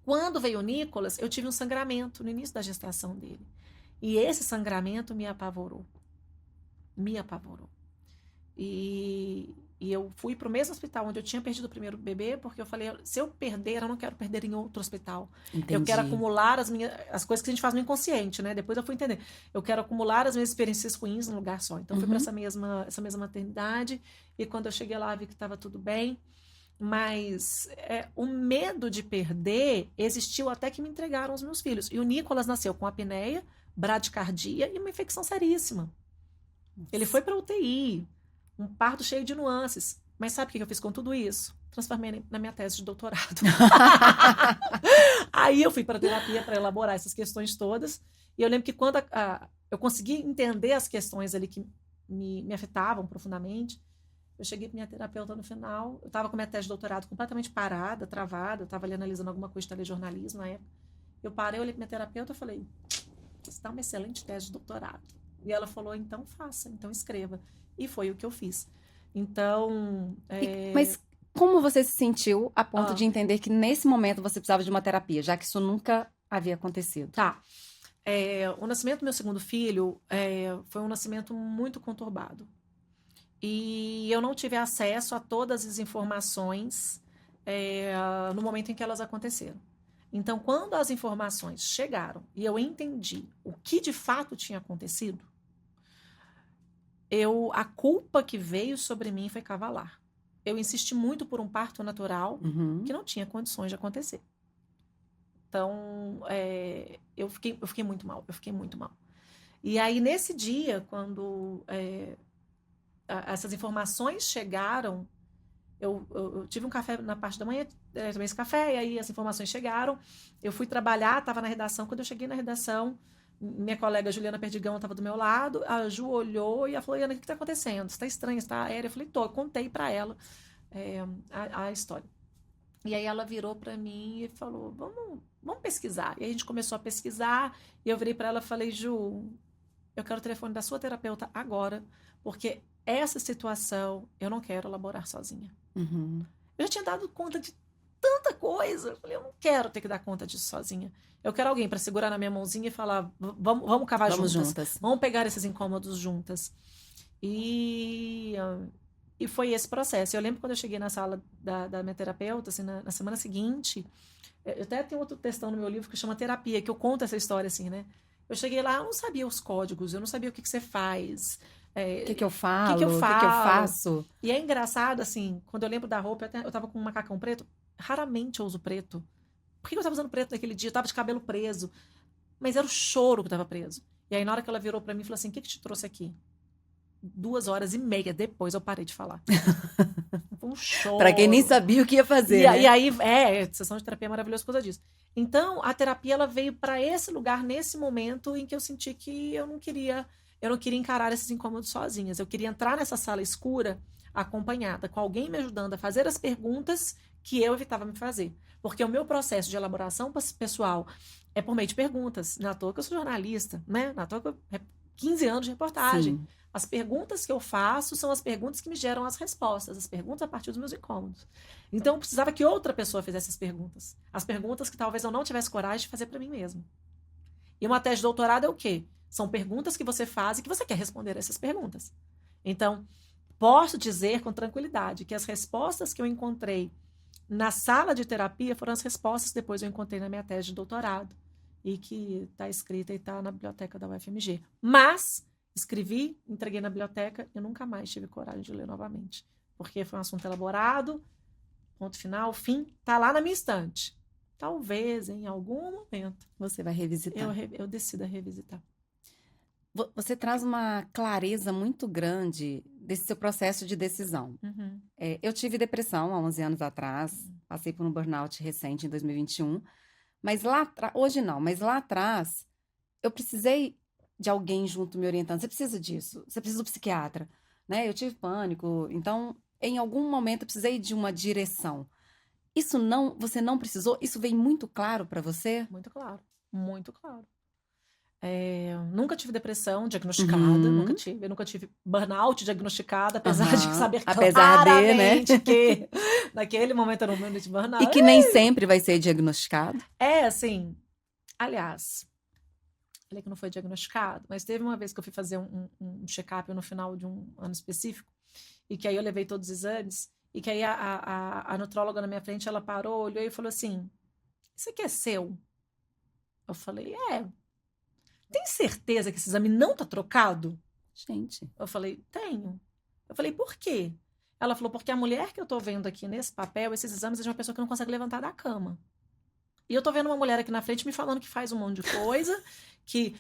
[SPEAKER 1] Quando veio o Nicolas, eu tive um sangramento no início da gestação dele. E esse sangramento me apavorou. Me apavorou. E eu fui para o mesmo hospital onde eu tinha perdido o primeiro bebê, porque eu falei, se eu perder, eu não quero perder em outro hospital.
[SPEAKER 3] Entendi.
[SPEAKER 1] Eu quero acumular as coisas que a gente faz no inconsciente, né? Depois eu fui entender. Eu quero acumular as minhas experiências ruins num lugar só. Então, eu fui para essa mesma maternidade, e quando eu cheguei lá, vi que estava tudo bem. Mas o medo de perder existiu até que me entregaram os meus filhos. E o Nicolas nasceu com apneia, bradicardia e uma infecção seríssima. Ele foi para UTI, um parto cheio de nuances. Mas sabe o que eu fiz com tudo isso? Transformei na minha tese de doutorado. Aí eu fui para terapia para elaborar essas questões todas. E eu lembro que quando eu consegui entender as questões ali que me afetavam profundamente, eu cheguei para minha terapeuta no final, eu estava com minha tese de doutorado completamente parada, travada, eu estava ali analisando alguma coisa de telejornalismo na época. Eu parei, olhei para minha terapeuta e falei, você está uma excelente tese de doutorado. E ela falou, então faça, então escreva. E foi o que eu fiz. Então...
[SPEAKER 3] Mas como você se sentiu a ponto de entender que nesse momento você precisava de uma terapia, já que isso nunca havia acontecido?
[SPEAKER 1] Tá. O nascimento do meu segundo filho foi um nascimento muito conturbado. E eu não tive acesso a todas as informações no momento em que elas aconteceram. Então, quando as informações chegaram e eu entendi o que de fato tinha acontecido, a culpa que veio sobre mim foi cavalar. Eu insisti muito por um parto natural que não tinha condições de acontecer. Então, eu fiquei muito mal, E aí, nesse dia, quando essas informações chegaram, eu tive um café na parte da manhã, tomei esse café, e aí as informações chegaram, eu fui trabalhar, estava na redação, quando eu cheguei na redação, minha colega Juliana Perdigão estava do meu lado, a Ju olhou e ela falou, Ana, o que está acontecendo? Você está estranha, você está aérea? Eu falei, tô, eu contei para ela a história. E aí ela virou para mim e falou, vamos pesquisar. E aí a gente começou a pesquisar, e eu virei para ela e falei, Ju, eu quero o telefone da sua terapeuta agora, porque essa situação eu não quero elaborar sozinha. Eu já tinha dado conta de tanta coisa. Eu falei, eu não quero ter que dar conta disso sozinha. Eu quero alguém para segurar na minha mãozinha e falar, vamos cavar
[SPEAKER 3] Vamos
[SPEAKER 1] juntas.
[SPEAKER 3] juntas.
[SPEAKER 1] Vamos pegar esses incômodos juntas. E foi esse processo. Eu lembro quando eu cheguei na sala da minha terapeuta, assim, na semana seguinte, eu até tenho outro textão no meu livro que chama Terapia, que eu conto essa história assim, né? Eu cheguei lá, eu não sabia os códigos, eu não sabia o que você faz.
[SPEAKER 3] O que eu falo?
[SPEAKER 1] O que eu
[SPEAKER 3] O que eu
[SPEAKER 1] falo?
[SPEAKER 3] faço?
[SPEAKER 1] E é engraçado, assim, quando eu lembro da roupa, eu tava com um macacão preto, raramente eu uso preto. Por que eu tava usando preto naquele dia? Eu tava de cabelo preso. Mas era o choro que tava preso. E aí, na hora que ela virou pra mim, falou assim, o que te trouxe aqui? 2h30 depois eu parei de falar. Foi um choro.
[SPEAKER 3] Pra quem nem sabia o que ia fazer, né?
[SPEAKER 1] E aí, sessão de terapia é maravilhosa por causa disso. Então, a terapia, ela veio para esse lugar, nesse momento em que eu senti que eu não queria encarar esses incômodos sozinhas. Eu queria entrar nessa sala escura, acompanhada, com alguém me ajudando a fazer as perguntas que eu evitava me fazer. Porque o meu processo de elaboração pessoal é por meio de perguntas. Não é à toa que eu sou jornalista, né? Não é à toa que eu 15 anos de reportagem.
[SPEAKER 3] Sim.
[SPEAKER 1] As perguntas que eu faço são as perguntas que me geram as respostas, as perguntas a partir dos meus incômodos. Então, eu precisava que outra pessoa fizesse as perguntas. As perguntas que talvez eu não tivesse coragem de fazer para mim mesma. E uma tese de doutorado é o quê? São perguntas que você faz e que você quer responder a essas perguntas. Então, posso dizer com tranquilidade que as respostas que eu encontrei na sala de terapia foram as respostas que depois eu encontrei na minha tese de doutorado e que está escrita e está na biblioteca da UFMG. Mas escrevi, entreguei na biblioteca e nunca mais tive coragem de ler novamente. Porque foi um assunto elaborado, ponto final, fim, tá lá na minha estante. Talvez, em algum momento,
[SPEAKER 3] Você vai revisitar.
[SPEAKER 1] eu decida revisitar.
[SPEAKER 3] Você traz uma clareza muito grande desse seu processo de decisão.
[SPEAKER 1] Uhum.
[SPEAKER 3] Eu tive depressão há 11 anos atrás, passei por um burnout recente em 2021, mas hoje não, mas lá atrás eu precisei de alguém junto me orientando. Você precisa disso, você precisa do psiquiatra, né? Eu tive pânico, então em algum momento eu precisei de uma direção. Você não precisou? Isso veio muito claro para você?
[SPEAKER 1] Muito claro, muito claro. Nunca tive depressão diagnosticada,
[SPEAKER 3] Uhum.
[SPEAKER 1] eu nunca tive burnout diagnosticada, apesar
[SPEAKER 3] Aham.
[SPEAKER 1] de saber
[SPEAKER 3] Apesar de, né?
[SPEAKER 1] claramente que naquele momento era um momento de burnout.
[SPEAKER 3] E que nem sempre vai ser diagnosticado.
[SPEAKER 1] Assim, aliás, falei que não foi diagnosticado, mas teve uma vez que eu fui fazer um check-up no final de um ano específico, e que aí eu levei todos os exames, e que aí a nutróloga na minha frente, ela parou, olhou e falou assim, isso aqui é seu? Eu falei, tem certeza que esse exame não tá trocado?
[SPEAKER 3] Gente.
[SPEAKER 1] Eu falei, tenho. Eu falei, por quê? Ela falou, porque a mulher que eu tô vendo aqui nesse papel, esses exames, é de uma pessoa que não consegue levantar da cama. E eu tô vendo uma mulher aqui na frente me falando que faz um monte de coisa, que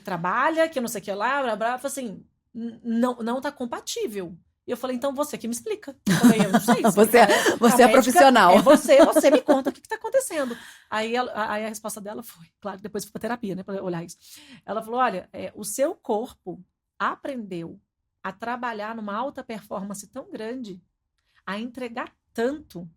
[SPEAKER 1] trabalha, que não sei o que lá, blá, blá. Eu falei assim, não tá compatível. E eu falei, então você que me explica. Eu falei, eu não sei explicar.
[SPEAKER 3] Você é profissional.
[SPEAKER 1] Você me conta o que tá acontecendo. Aí a resposta dela foi, claro, depois fui pra terapia, né, pra olhar isso. Ela falou, olha, o seu corpo aprendeu a trabalhar numa alta performance tão grande, a entregar tanto,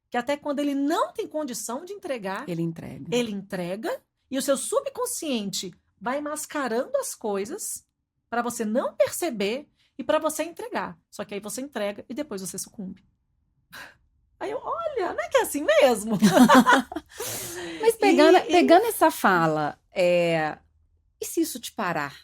[SPEAKER 1] que até quando ele não tem condição de entregar,
[SPEAKER 3] Ele entrega.
[SPEAKER 1] ele entrega, e o seu subconsciente vai mascarando as coisas para você não perceber e para você entregar. Só que aí você entrega e depois você sucumbe. Aí eu, olha, não é que é assim mesmo?
[SPEAKER 3] Mas pegando essa fala, e se isso te parar?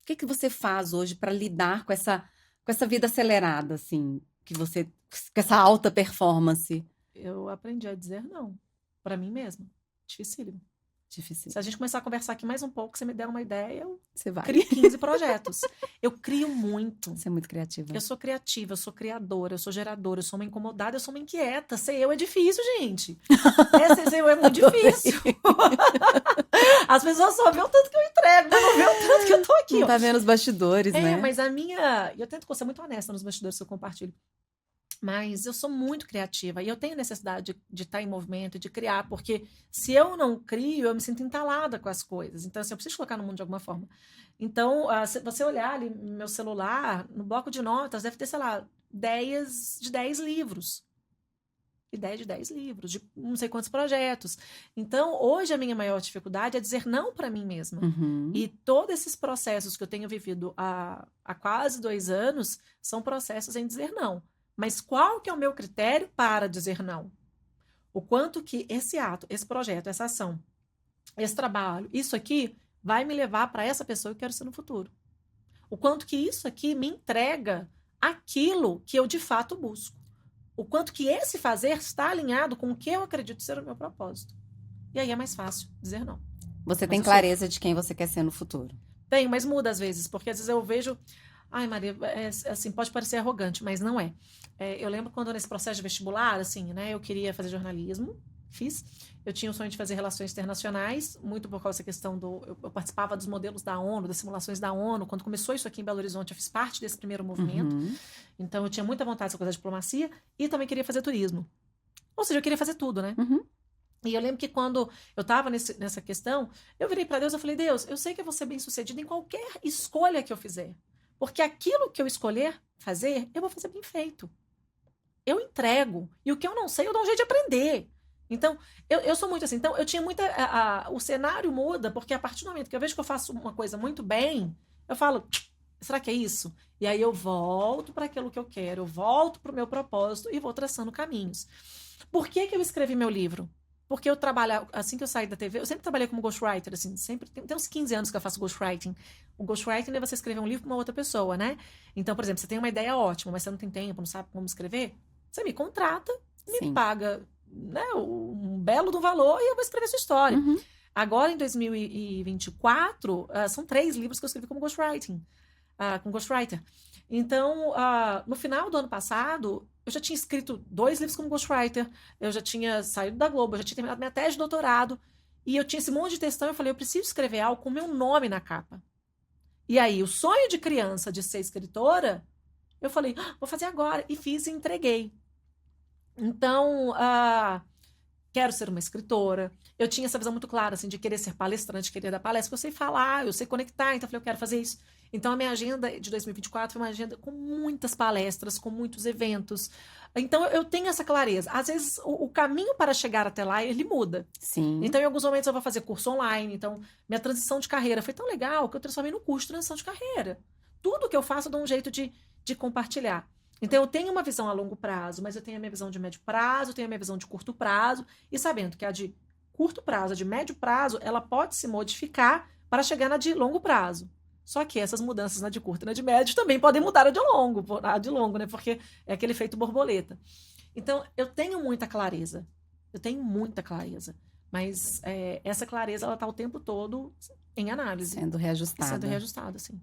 [SPEAKER 3] O que você faz hoje para lidar com essa vida acelerada, assim, com essa alta performance?
[SPEAKER 1] Eu aprendi a dizer não para mim mesma. Dificílimo.
[SPEAKER 3] Difícil.
[SPEAKER 1] Se a gente começar a conversar aqui mais um pouco, você me der uma ideia,
[SPEAKER 3] Você vai.
[SPEAKER 1] crio 15 projetos. Eu crio muito.
[SPEAKER 3] Você é muito criativa.
[SPEAKER 1] Eu sou criativa, eu sou criadora, eu sou geradora, eu sou uma incomodada, eu sou uma inquieta. Ser eu é difícil, gente. Ser eu é muito difícil. As pessoas só vê o tanto que eu entrego, mas não vê o tanto que eu tô aqui.
[SPEAKER 3] Não tá vendo os bastidores, né?
[SPEAKER 1] Mas eu tento ser muito honesta nos bastidores que eu compartilho. Mas eu sou muito criativa e eu tenho necessidade de estar em movimento, de criar, porque se eu não crio, eu me sinto entalada com as coisas. Então, assim, eu preciso colocar no mundo de alguma forma. Então, se você olhar ali no meu celular, no bloco de notas, deve ter, sei lá, ideias de 10 livros. Ideia de 10 livros, de não sei quantos projetos. Então, hoje a minha maior dificuldade é dizer não para mim mesma.
[SPEAKER 3] Uhum.
[SPEAKER 1] E todos esses processos que eu tenho vivido há quase 2 anos são processos em dizer não. Mas qual que é o meu critério para dizer não? O quanto que esse ato, esse projeto, essa ação, esse trabalho, isso aqui vai me levar para essa pessoa que eu quero ser no futuro. O quanto que isso aqui me entrega aquilo que eu de fato busco. O quanto que esse fazer está alinhado com o que eu acredito ser o meu propósito. E aí é mais fácil dizer não.
[SPEAKER 3] Você
[SPEAKER 1] Mas
[SPEAKER 3] tem
[SPEAKER 1] eu
[SPEAKER 3] clareza de quem você quer ser no futuro.
[SPEAKER 1] Tenho, mas muda às vezes, porque às vezes eu vejo... Ai, Maria, assim, pode parecer arrogante, mas não é. Eu lembro quando nesse processo de vestibular, assim, né, eu queria fazer jornalismo, fiz. Eu tinha o sonho de fazer relações internacionais, muito por causa dessa questão eu participava dos modelos da ONU, das simulações da ONU. Quando começou isso aqui em Belo Horizonte, eu fiz parte desse primeiro movimento. Então, eu tinha muita vontade dessa coisa da diplomacia e também queria fazer turismo. Ou seja, eu queria fazer tudo, né? E eu lembro que quando eu estava nessa questão, eu virei para Deus e falei, Deus, eu sei que eu vou ser bem-sucedida em qualquer escolha que eu fizer. Porque aquilo que eu escolher fazer, eu vou fazer bem feito. Eu entrego. E o que eu não sei, eu dou um jeito de aprender. Então, eu sou muito assim. Então, eu tinha muita... o cenário muda, porque a partir do momento que eu vejo que eu faço uma coisa muito bem, eu falo, será que é isso? E aí eu volto para aquilo que eu quero, eu volto para o meu propósito e vou traçando caminhos. Por que eu escrevi meu livro? Porque eu trabalho, assim que eu saí da TV, eu sempre trabalhei como ghostwriter, assim, sempre, tem uns 15 anos que eu faço ghostwriting. O ghostwriting é você escrever um livro para uma outra pessoa, né? Então, por exemplo, você tem uma ideia ótima, mas você não tem tempo, não sabe como escrever, você me contrata, me paga, né, um belo do valor e eu vou escrever sua história. Agora, em 2024, são 3 livros que eu escrevi como ghostwriting, com ghostwriter. Então, no final do ano passado, eu já tinha escrito 2 livros como ghostwriter, eu já tinha saído da Globo, eu já tinha terminado minha tese de doutorado, e eu tinha esse monte de textão, eu falei, eu preciso escrever algo com meu nome na capa. E aí, o sonho de criança de ser escritora, eu falei, vou fazer agora, e fiz e entreguei. Então, quero ser uma escritora. Eu tinha essa visão muito clara, assim, de querer ser palestrante, querer dar palestra, porque eu sei falar, eu sei conectar, então eu falei, eu quero fazer isso. Então, a minha agenda de 2024 foi uma agenda com muitas palestras, com muitos eventos. Então, eu tenho essa clareza. Às vezes, o caminho para chegar até lá, ele muda.
[SPEAKER 3] Sim.
[SPEAKER 1] Então, em alguns momentos, eu vou fazer curso online. Então, minha transição de carreira foi tão legal que eu transformei no curso de transição de carreira. Tudo que eu faço, eu dou um jeito de compartilhar. Então, eu tenho uma visão a longo prazo, mas eu tenho a minha visão de médio prazo, eu tenho a minha visão de curto prazo, e sabendo que a de curto prazo, a de médio prazo, ela pode se modificar para chegar na de longo prazo. Só que essas mudanças na de curto e na de médio também podem mudar a de longo, né? Porque é aquele efeito borboleta. Então, eu tenho muita clareza. Mas essa clareza, ela está o tempo todo em análise.
[SPEAKER 3] Sendo reajustada.
[SPEAKER 1] Sendo reajustada, sim.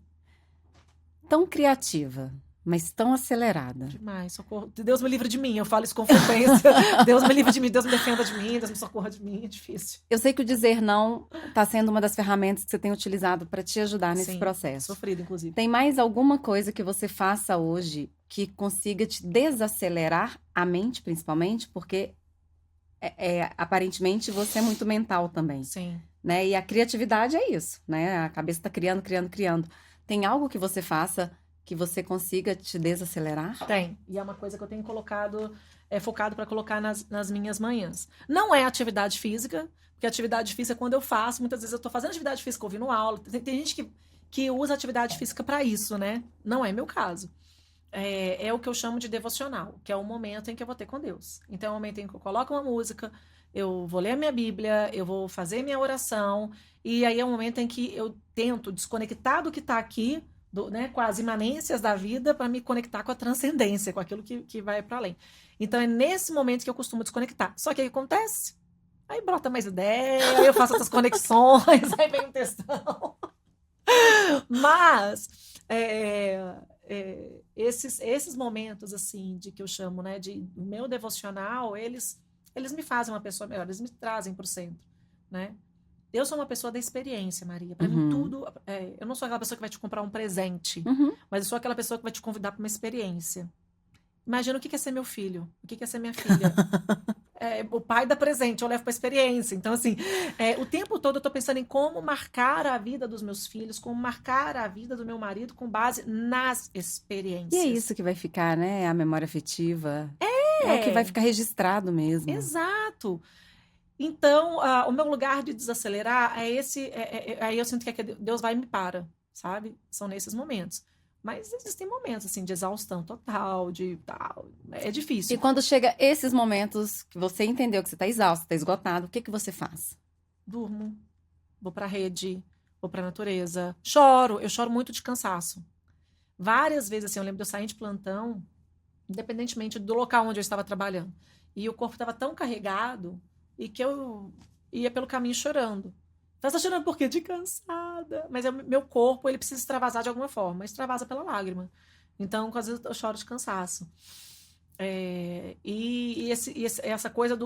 [SPEAKER 3] Tão criativa, mas tão acelerada.
[SPEAKER 1] Demais, socorro. Deus me livre de mim, eu falo isso com frequência. Deus me livre de mim, Deus me defenda de mim, Deus me socorra de mim, é difícil.
[SPEAKER 3] Eu sei que o dizer não está sendo uma das ferramentas que você tem utilizado para te ajudar nesse processo.
[SPEAKER 1] Sofrido, inclusive.
[SPEAKER 3] Tem mais alguma coisa que você faça hoje que consiga te desacelerar a mente, principalmente? Porque, aparentemente, você é muito mental também.
[SPEAKER 1] Sim.
[SPEAKER 3] Né? E a criatividade é isso, né? A cabeça está criando. Tem algo que você faça que você consiga te desacelerar?
[SPEAKER 1] Tem. E é uma coisa que eu tenho colocado, focado para colocar nas minhas manhãs. Não é atividade física, porque atividade física, quando eu faço, muitas vezes eu estou fazendo atividade física ouvindo aula. Tem gente que usa atividade física para isso, né? Não é meu caso. É o que eu chamo de devocional, que é o momento em que eu vou ter com Deus. Então, é o momento em que eu coloco uma música, eu vou ler a minha Bíblia, eu vou fazer minha oração, e aí é o momento em que eu tento desconectar do que está aqui, né, com as imanências da vida, para me conectar com a transcendência, com aquilo que vai para além. Então, é nesse momento que eu costumo desconectar. Só que aí acontece, aí brota mais ideia, aí eu faço outras conexões, aí vem um textão. Mas esses momentos, assim, de que eu chamo, né, de o meu devocional, eles me fazem uma pessoa melhor, eles me trazem para o centro, né? Eu sou uma pessoa da experiência, Maria. Para mim, tudo... eu não sou aquela pessoa que vai te comprar um presente, mas eu sou aquela pessoa que vai te convidar para uma experiência. Imagina o que é ser meu filho, o que é ser minha filha. O pai dá presente, eu levo para experiência. Então, assim, o tempo todo eu estou pensando em como marcar a vida dos meus filhos, como marcar a vida do meu marido com base nas experiências.
[SPEAKER 3] E é isso que vai ficar, né? A memória afetiva. É o que vai ficar registrado mesmo.
[SPEAKER 1] Exato. Então, o meu lugar de desacelerar é esse. Aí eu sinto que Deus vai e me para, sabe? São nesses momentos. Mas existem momentos, assim, de exaustão total, de tal. É
[SPEAKER 3] E
[SPEAKER 1] difícil.
[SPEAKER 3] quando chega esses momentos que você entendeu que você tá exausto, tá esgotado, o que que você faz?
[SPEAKER 1] Durmo, vou pra rede, vou pra natureza. Choro, eu choro muito de cansaço. Várias vezes, assim, eu lembro de eu sair de plantão, independentemente do local onde eu estava trabalhando. E o corpo estava tão carregado e que eu ia pelo caminho chorando. Você está chorando por quê? De cansada. Mas meu corpo, ele precisa extravasar de alguma forma. Extravasa pela lágrima. Então, às vezes, eu choro de cansaço. Essa coisa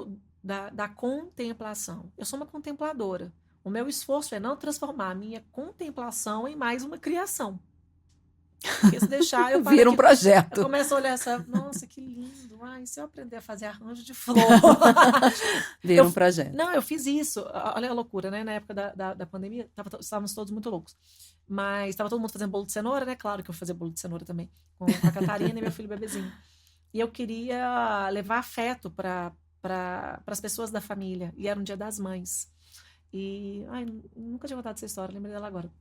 [SPEAKER 1] da contemplação. Eu sou uma contempladora. O meu esforço é não transformar a minha contemplação em mais uma criação. Porque se deixar, eu paro
[SPEAKER 3] Vira um
[SPEAKER 1] aqui. Eu
[SPEAKER 3] projeto.
[SPEAKER 1] começo a olhar essa. Nossa, que lindo. Ai, se eu aprender a fazer arranjo de flor.
[SPEAKER 3] Vira um projeto.
[SPEAKER 1] Não, eu fiz isso. Olha a loucura, né? Na época da pandemia, estávamos todos muito loucos. Mas estava todo mundo fazendo bolo de cenoura, né? Claro que eu fazia bolo de cenoura também. Com a Catarina e meu filho bebezinho. E eu queria levar afeto para as pessoas da família. E era um Dia das Mães. E. Ai, nunca tinha contado essa história, lembrei dela agora.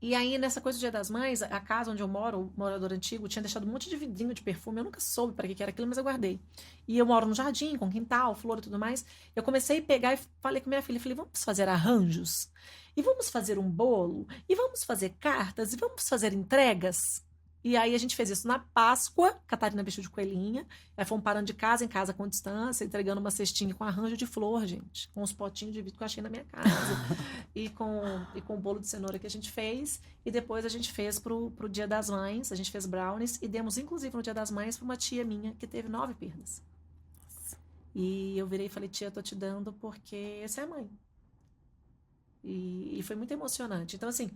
[SPEAKER 1] E aí, nessa coisa do Dia das Mães, a casa onde eu moro, o morador antigo, tinha deixado um monte de vidrinho de perfume. Eu nunca soube para que era aquilo, mas eu guardei. E eu moro no jardim, com quintal, flor e tudo mais. Eu comecei a pegar e falei com minha filha, falei, vamos fazer arranjos? E vamos fazer um bolo? E vamos fazer cartas? E vamos fazer entregas? E aí a gente fez isso na Páscoa, Catarina vestiu de coelhinha, aí fomos parando de casa em casa com distância, entregando uma cestinha com arranjo de flor, gente, com os potinhos de vidro que eu achei na minha casa, e com o bolo de cenoura que a gente fez, e depois a gente fez pro Dia das Mães, a gente fez brownies, e demos inclusive no Dia das Mães para uma tia minha que teve 9 perdas. E eu virei e falei, tia, tô te dando porque essa é a mãe. E foi muito emocionante. Então, assim,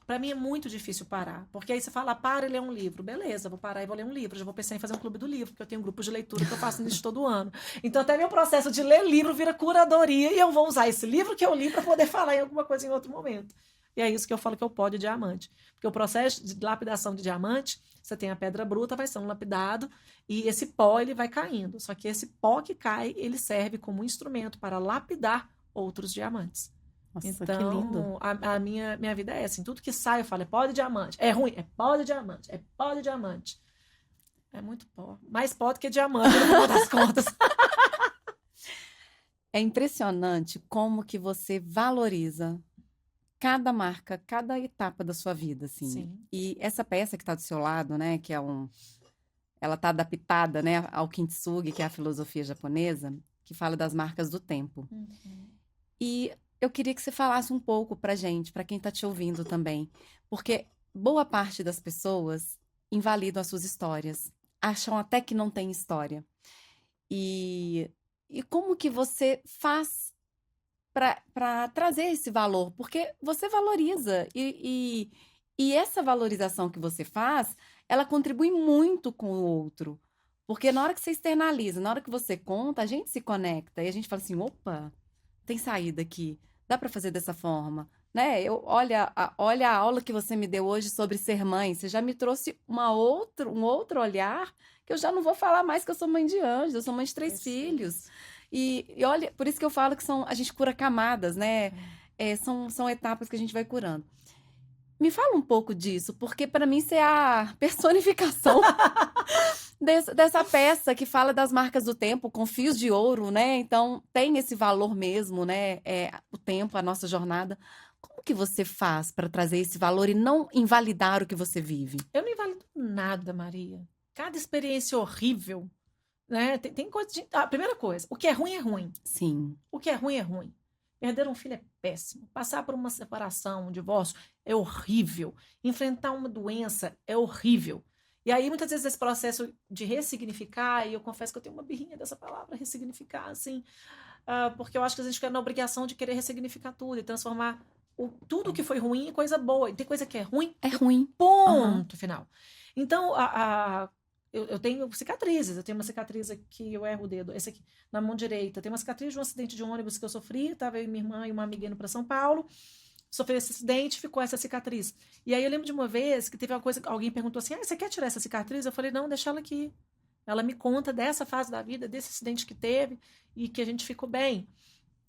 [SPEAKER 1] para mim é muito difícil parar, porque aí você fala, para e lê um livro. Beleza, vou parar e vou ler um livro. Já vou pensar em fazer um clube do livro, porque eu tenho um grupo de leitura que eu faço isso todo ano. Então, até meu processo de ler livro vira curadoria e eu vou usar esse livro que eu li para poder falar em alguma coisa em outro momento. E é isso que eu falo que é o pó de diamante. Porque o processo de lapidação de diamante, você tem a pedra bruta, vai sendo lapidado, e esse pó ele vai caindo. Só que esse pó que cai, ele serve como um instrumento para lapidar outros diamantes.
[SPEAKER 3] Nossa,
[SPEAKER 1] Então,
[SPEAKER 3] que lindo.
[SPEAKER 1] a minha vida é assim, tudo que sai eu falo, é pó de diamante. É ruim, é pó de diamante, é pó de diamante. É muito pó. Mais pó do que diamante, no final das contas.
[SPEAKER 3] É impressionante como que você valoriza cada marca, cada etapa da sua vida, assim.
[SPEAKER 1] Sim.
[SPEAKER 3] E essa peça que está do seu lado, né, que é ela está adaptada, né, ao Kintsugi, que é a filosofia japonesa, que fala das marcas do tempo. E eu queria que você falasse um pouco pra gente, pra quem tá te ouvindo também, porque boa parte das pessoas invalidam as suas histórias, acham até que não tem história. E como que você faz para trazer esse valor? Porque você valoriza e essa valorização que você faz, ela contribui muito com o outro. Porque na hora que você externaliza, na hora que você conta, a gente se conecta e a gente fala assim, opa, tem saída aqui, dá para fazer dessa forma, né? Olha a aula que você me deu hoje sobre ser mãe, você já me trouxe um outro olhar, que eu já não vou falar mais que eu sou mãe de anjos, eu sou mãe de 3 filhos. E olha, por isso que eu falo que a gente cura camadas, né? São etapas que a gente vai curando. Me fala um pouco disso, porque para mim você é a personificação dessa peça que fala das marcas do tempo, com fios de ouro, né? Então tem esse valor mesmo, né? O tempo, a nossa jornada. Como que você faz para trazer esse valor e não invalidar o que você vive?
[SPEAKER 1] Eu não invalido nada, Maria. Cada experiência horrível, né? Tem coisa de... A primeira coisa, o que é ruim é ruim.
[SPEAKER 3] Sim.
[SPEAKER 1] O que é ruim é ruim. Perder um filho é péssimo. Passar por uma separação, um divórcio é horrível. Enfrentar uma doença é horrível. E aí, muitas vezes, esse processo de ressignificar, e eu confesso que eu tenho uma birrinha dessa palavra, ressignificar, assim, porque eu acho que a gente fica na obrigação de querer ressignificar tudo e transformar tudo que foi ruim em coisa boa. E tem coisa que é ruim,
[SPEAKER 3] É ruim.
[SPEAKER 1] ponto final. Então, eu tenho cicatrizes. Eu tenho uma cicatriz aqui, eu erro o dedo, esse aqui, na mão direita. Tem uma cicatriz de um acidente de ônibus que eu sofri. Estava eu e minha irmã e uma amiga indo para São Paulo. Sofreu esse acidente, ficou essa cicatriz. E aí eu lembro de uma vez que teve uma coisa, alguém perguntou assim, você quer tirar essa cicatriz? Eu falei, não, deixa ela aqui. Ela me conta dessa fase da vida, desse acidente que teve e que a gente ficou bem.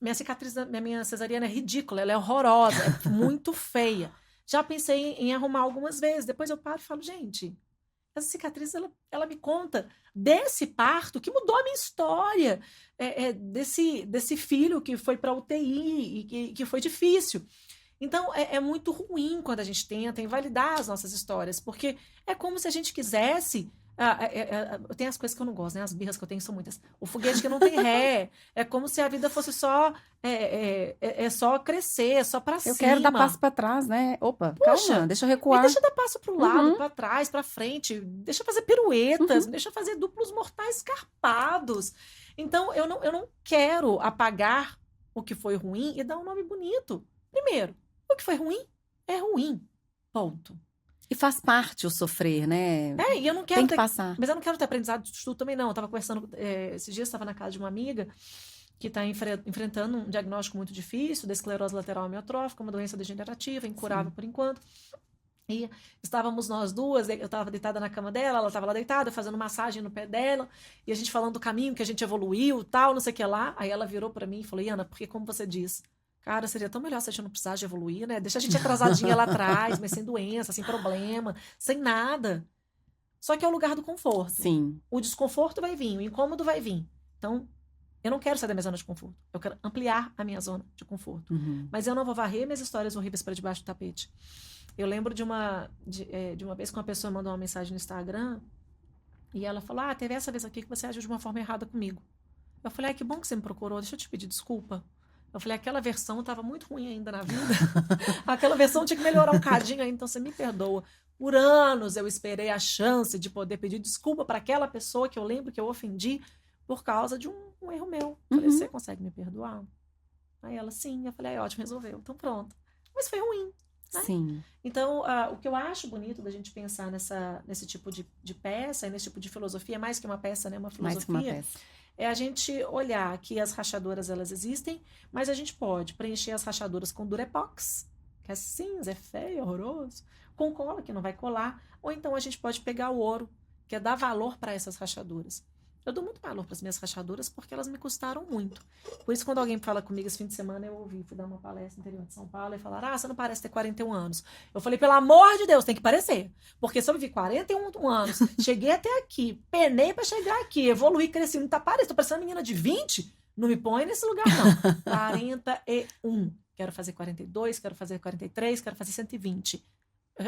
[SPEAKER 1] Minha cicatriz, minha cesariana é ridícula, ela é horrorosa, é muito feia. Já pensei em arrumar algumas vezes. Depois eu paro e falo, gente, essa cicatriz, ela me conta desse parto que mudou a minha história, desse filho que foi para UTI e que foi difícil. Então, é muito ruim quando a gente tenta invalidar as nossas histórias, porque é como se a gente quisesse. Tem as coisas que eu não gosto, né? As birras que eu tenho são muitas. O foguete que não tem ré. É como se a vida fosse só. Só crescer, é só pra cima.
[SPEAKER 3] Eu quero dar passo pra trás, né? Opa,
[SPEAKER 1] Poxa,
[SPEAKER 3] calma, deixa eu recuar.
[SPEAKER 1] Me deixa dar passo pro lado,
[SPEAKER 3] Uhum.
[SPEAKER 1] pra trás, pra frente. Deixa eu fazer piruetas, me deixa eu fazer duplos mortais escarpados. Então, eu não quero apagar o que foi ruim e dar um nome bonito. Primeiro, o que foi ruim é ruim. Ponto.
[SPEAKER 3] E faz parte o sofrer, né?
[SPEAKER 1] E eu não quero
[SPEAKER 3] Tem que passar.
[SPEAKER 1] Mas eu não quero ter aprendizado de tudo também, não. Eu estava conversando, esses dias estava na casa de uma amiga que está enfrentando um diagnóstico muito difícil da esclerose lateral amiotrófica, uma doença degenerativa, incurável por enquanto. E estávamos nós duas, eu estava deitada na cama dela, ela estava lá deitada, fazendo massagem no pé dela, e a gente falando do caminho que a gente evoluiu, tal, não sei o que lá. Aí ela virou para mim e falou, Iana, porque como você diz, cara, seria tão melhor se a gente não precisasse de evoluir, né? Deixa a gente atrasadinha lá atrás, mas sem doença, sem problema, sem nada. Só que é o lugar do conforto.
[SPEAKER 3] Sim.
[SPEAKER 1] O desconforto vai vir, o incômodo vai vir. Então, eu não quero sair da minha zona de conforto. Eu quero ampliar a minha zona de conforto.
[SPEAKER 3] Uhum.
[SPEAKER 1] Mas eu não vou varrer minhas histórias horríveis para debaixo do tapete. Eu lembro de uma vez que uma pessoa mandou uma mensagem no Instagram e ela falou, teve essa vez aqui que você agiu de uma forma errada comigo. Eu falei, que bom que você me procurou, deixa eu te pedir desculpa. Eu falei, aquela versão estava muito ruim ainda na vida. Aquela versão tinha que melhorar um cadinho ainda, então você me perdoa. Por anos eu esperei a chance de poder pedir desculpa para aquela pessoa que eu lembro que eu ofendi por causa de um erro meu. Eu falei, você consegue me perdoar? Aí ela, sim. Eu falei, ótimo, resolveu. Então pronto. Mas foi ruim. Né?
[SPEAKER 3] Sim.
[SPEAKER 1] Então, o que eu acho bonito da gente pensar nesse tipo de peça e nesse tipo de filosofia, mais que uma peça, né? Uma filosofia.
[SPEAKER 3] Mais que uma peça.
[SPEAKER 1] É a gente olhar que as rachaduras, elas existem, mas a gente pode preencher as rachaduras com Durepox, que é cinza, é feio, é horroroso, com cola, que não vai colar, ou então a gente pode pegar o ouro, que é dar valor para essas rachaduras. Eu dou muito valor para as minhas rachaduras porque elas me custaram muito. Por isso, quando alguém fala comigo esse fim de semana, eu ouvi, fui dar uma palestra no interior de São Paulo e falaram, você não parece ter 41 anos. Eu falei, pelo amor de Deus, tem que parecer. Porque se eu vivi 41 anos, cheguei até aqui, penei para chegar aqui, evoluí, cresci, não tá parecendo, tô parecendo uma menina de 20, não me põe nesse lugar não. 41. Quero fazer 42, quero fazer 43, quero fazer 120.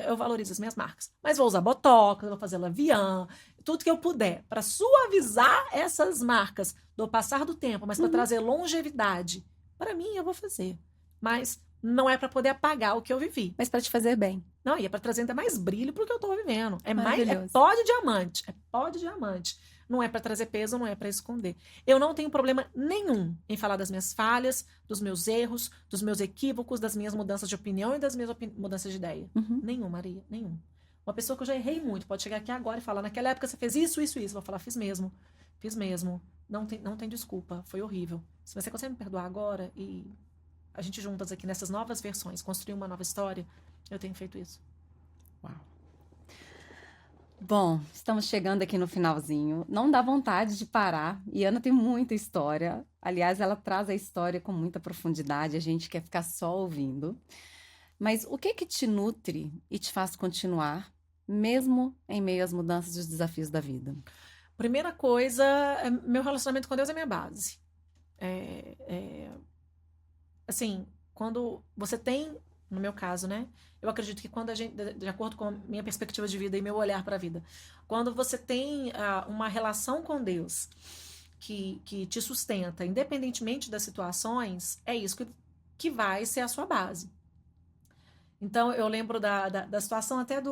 [SPEAKER 1] Eu valorizo as minhas marcas. Mas vou usar botox, vou fazer labial, tudo que eu puder para suavizar essas marcas do passar do tempo, mas para trazer longevidade. Para mim, eu vou fazer. Mas não é para poder apagar o que eu vivi.
[SPEAKER 3] Mas para te fazer bem.
[SPEAKER 1] Não, e é para trazer ainda mais brilho pro que eu tô vivendo. É
[SPEAKER 3] Maravilhoso.
[SPEAKER 1] pó de diamante. É pó de diamante. Não é para trazer peso, não é para esconder. Eu não tenho problema nenhum em falar das minhas falhas, dos meus erros, dos meus equívocos, das minhas mudanças de opinião e das minhas mudanças de ideia.
[SPEAKER 3] Uhum.
[SPEAKER 1] Nenhum, Maria, nenhum. Uma pessoa que eu já errei muito pode chegar aqui agora e falar, naquela época você fez isso, isso, isso. Eu vou falar, fiz mesmo. Fiz mesmo. Não tem desculpa. Foi horrível. Se você consegue me perdoar agora e a gente juntas aqui nessas novas versões, construir uma nova história, eu tenho feito isso.
[SPEAKER 3] Uau. Bom, estamos chegando aqui no finalzinho. Não dá vontade de parar. E Ana tem muita história. Aliás, ela traz a história com muita profundidade. A gente quer ficar só ouvindo. Mas o que te nutre e te faz continuar, mesmo em meio às mudanças e os desafios da vida?
[SPEAKER 1] Primeira coisa, meu relacionamento com Deus é minha base. Assim, quando você tem, no meu caso, né? Eu acredito que quando a gente, de acordo com a minha perspectiva de vida e meu olhar para a vida, quando você tem uma relação com Deus que te sustenta, independentemente das situações, é isso que vai ser a sua base. Então, eu lembro da situação até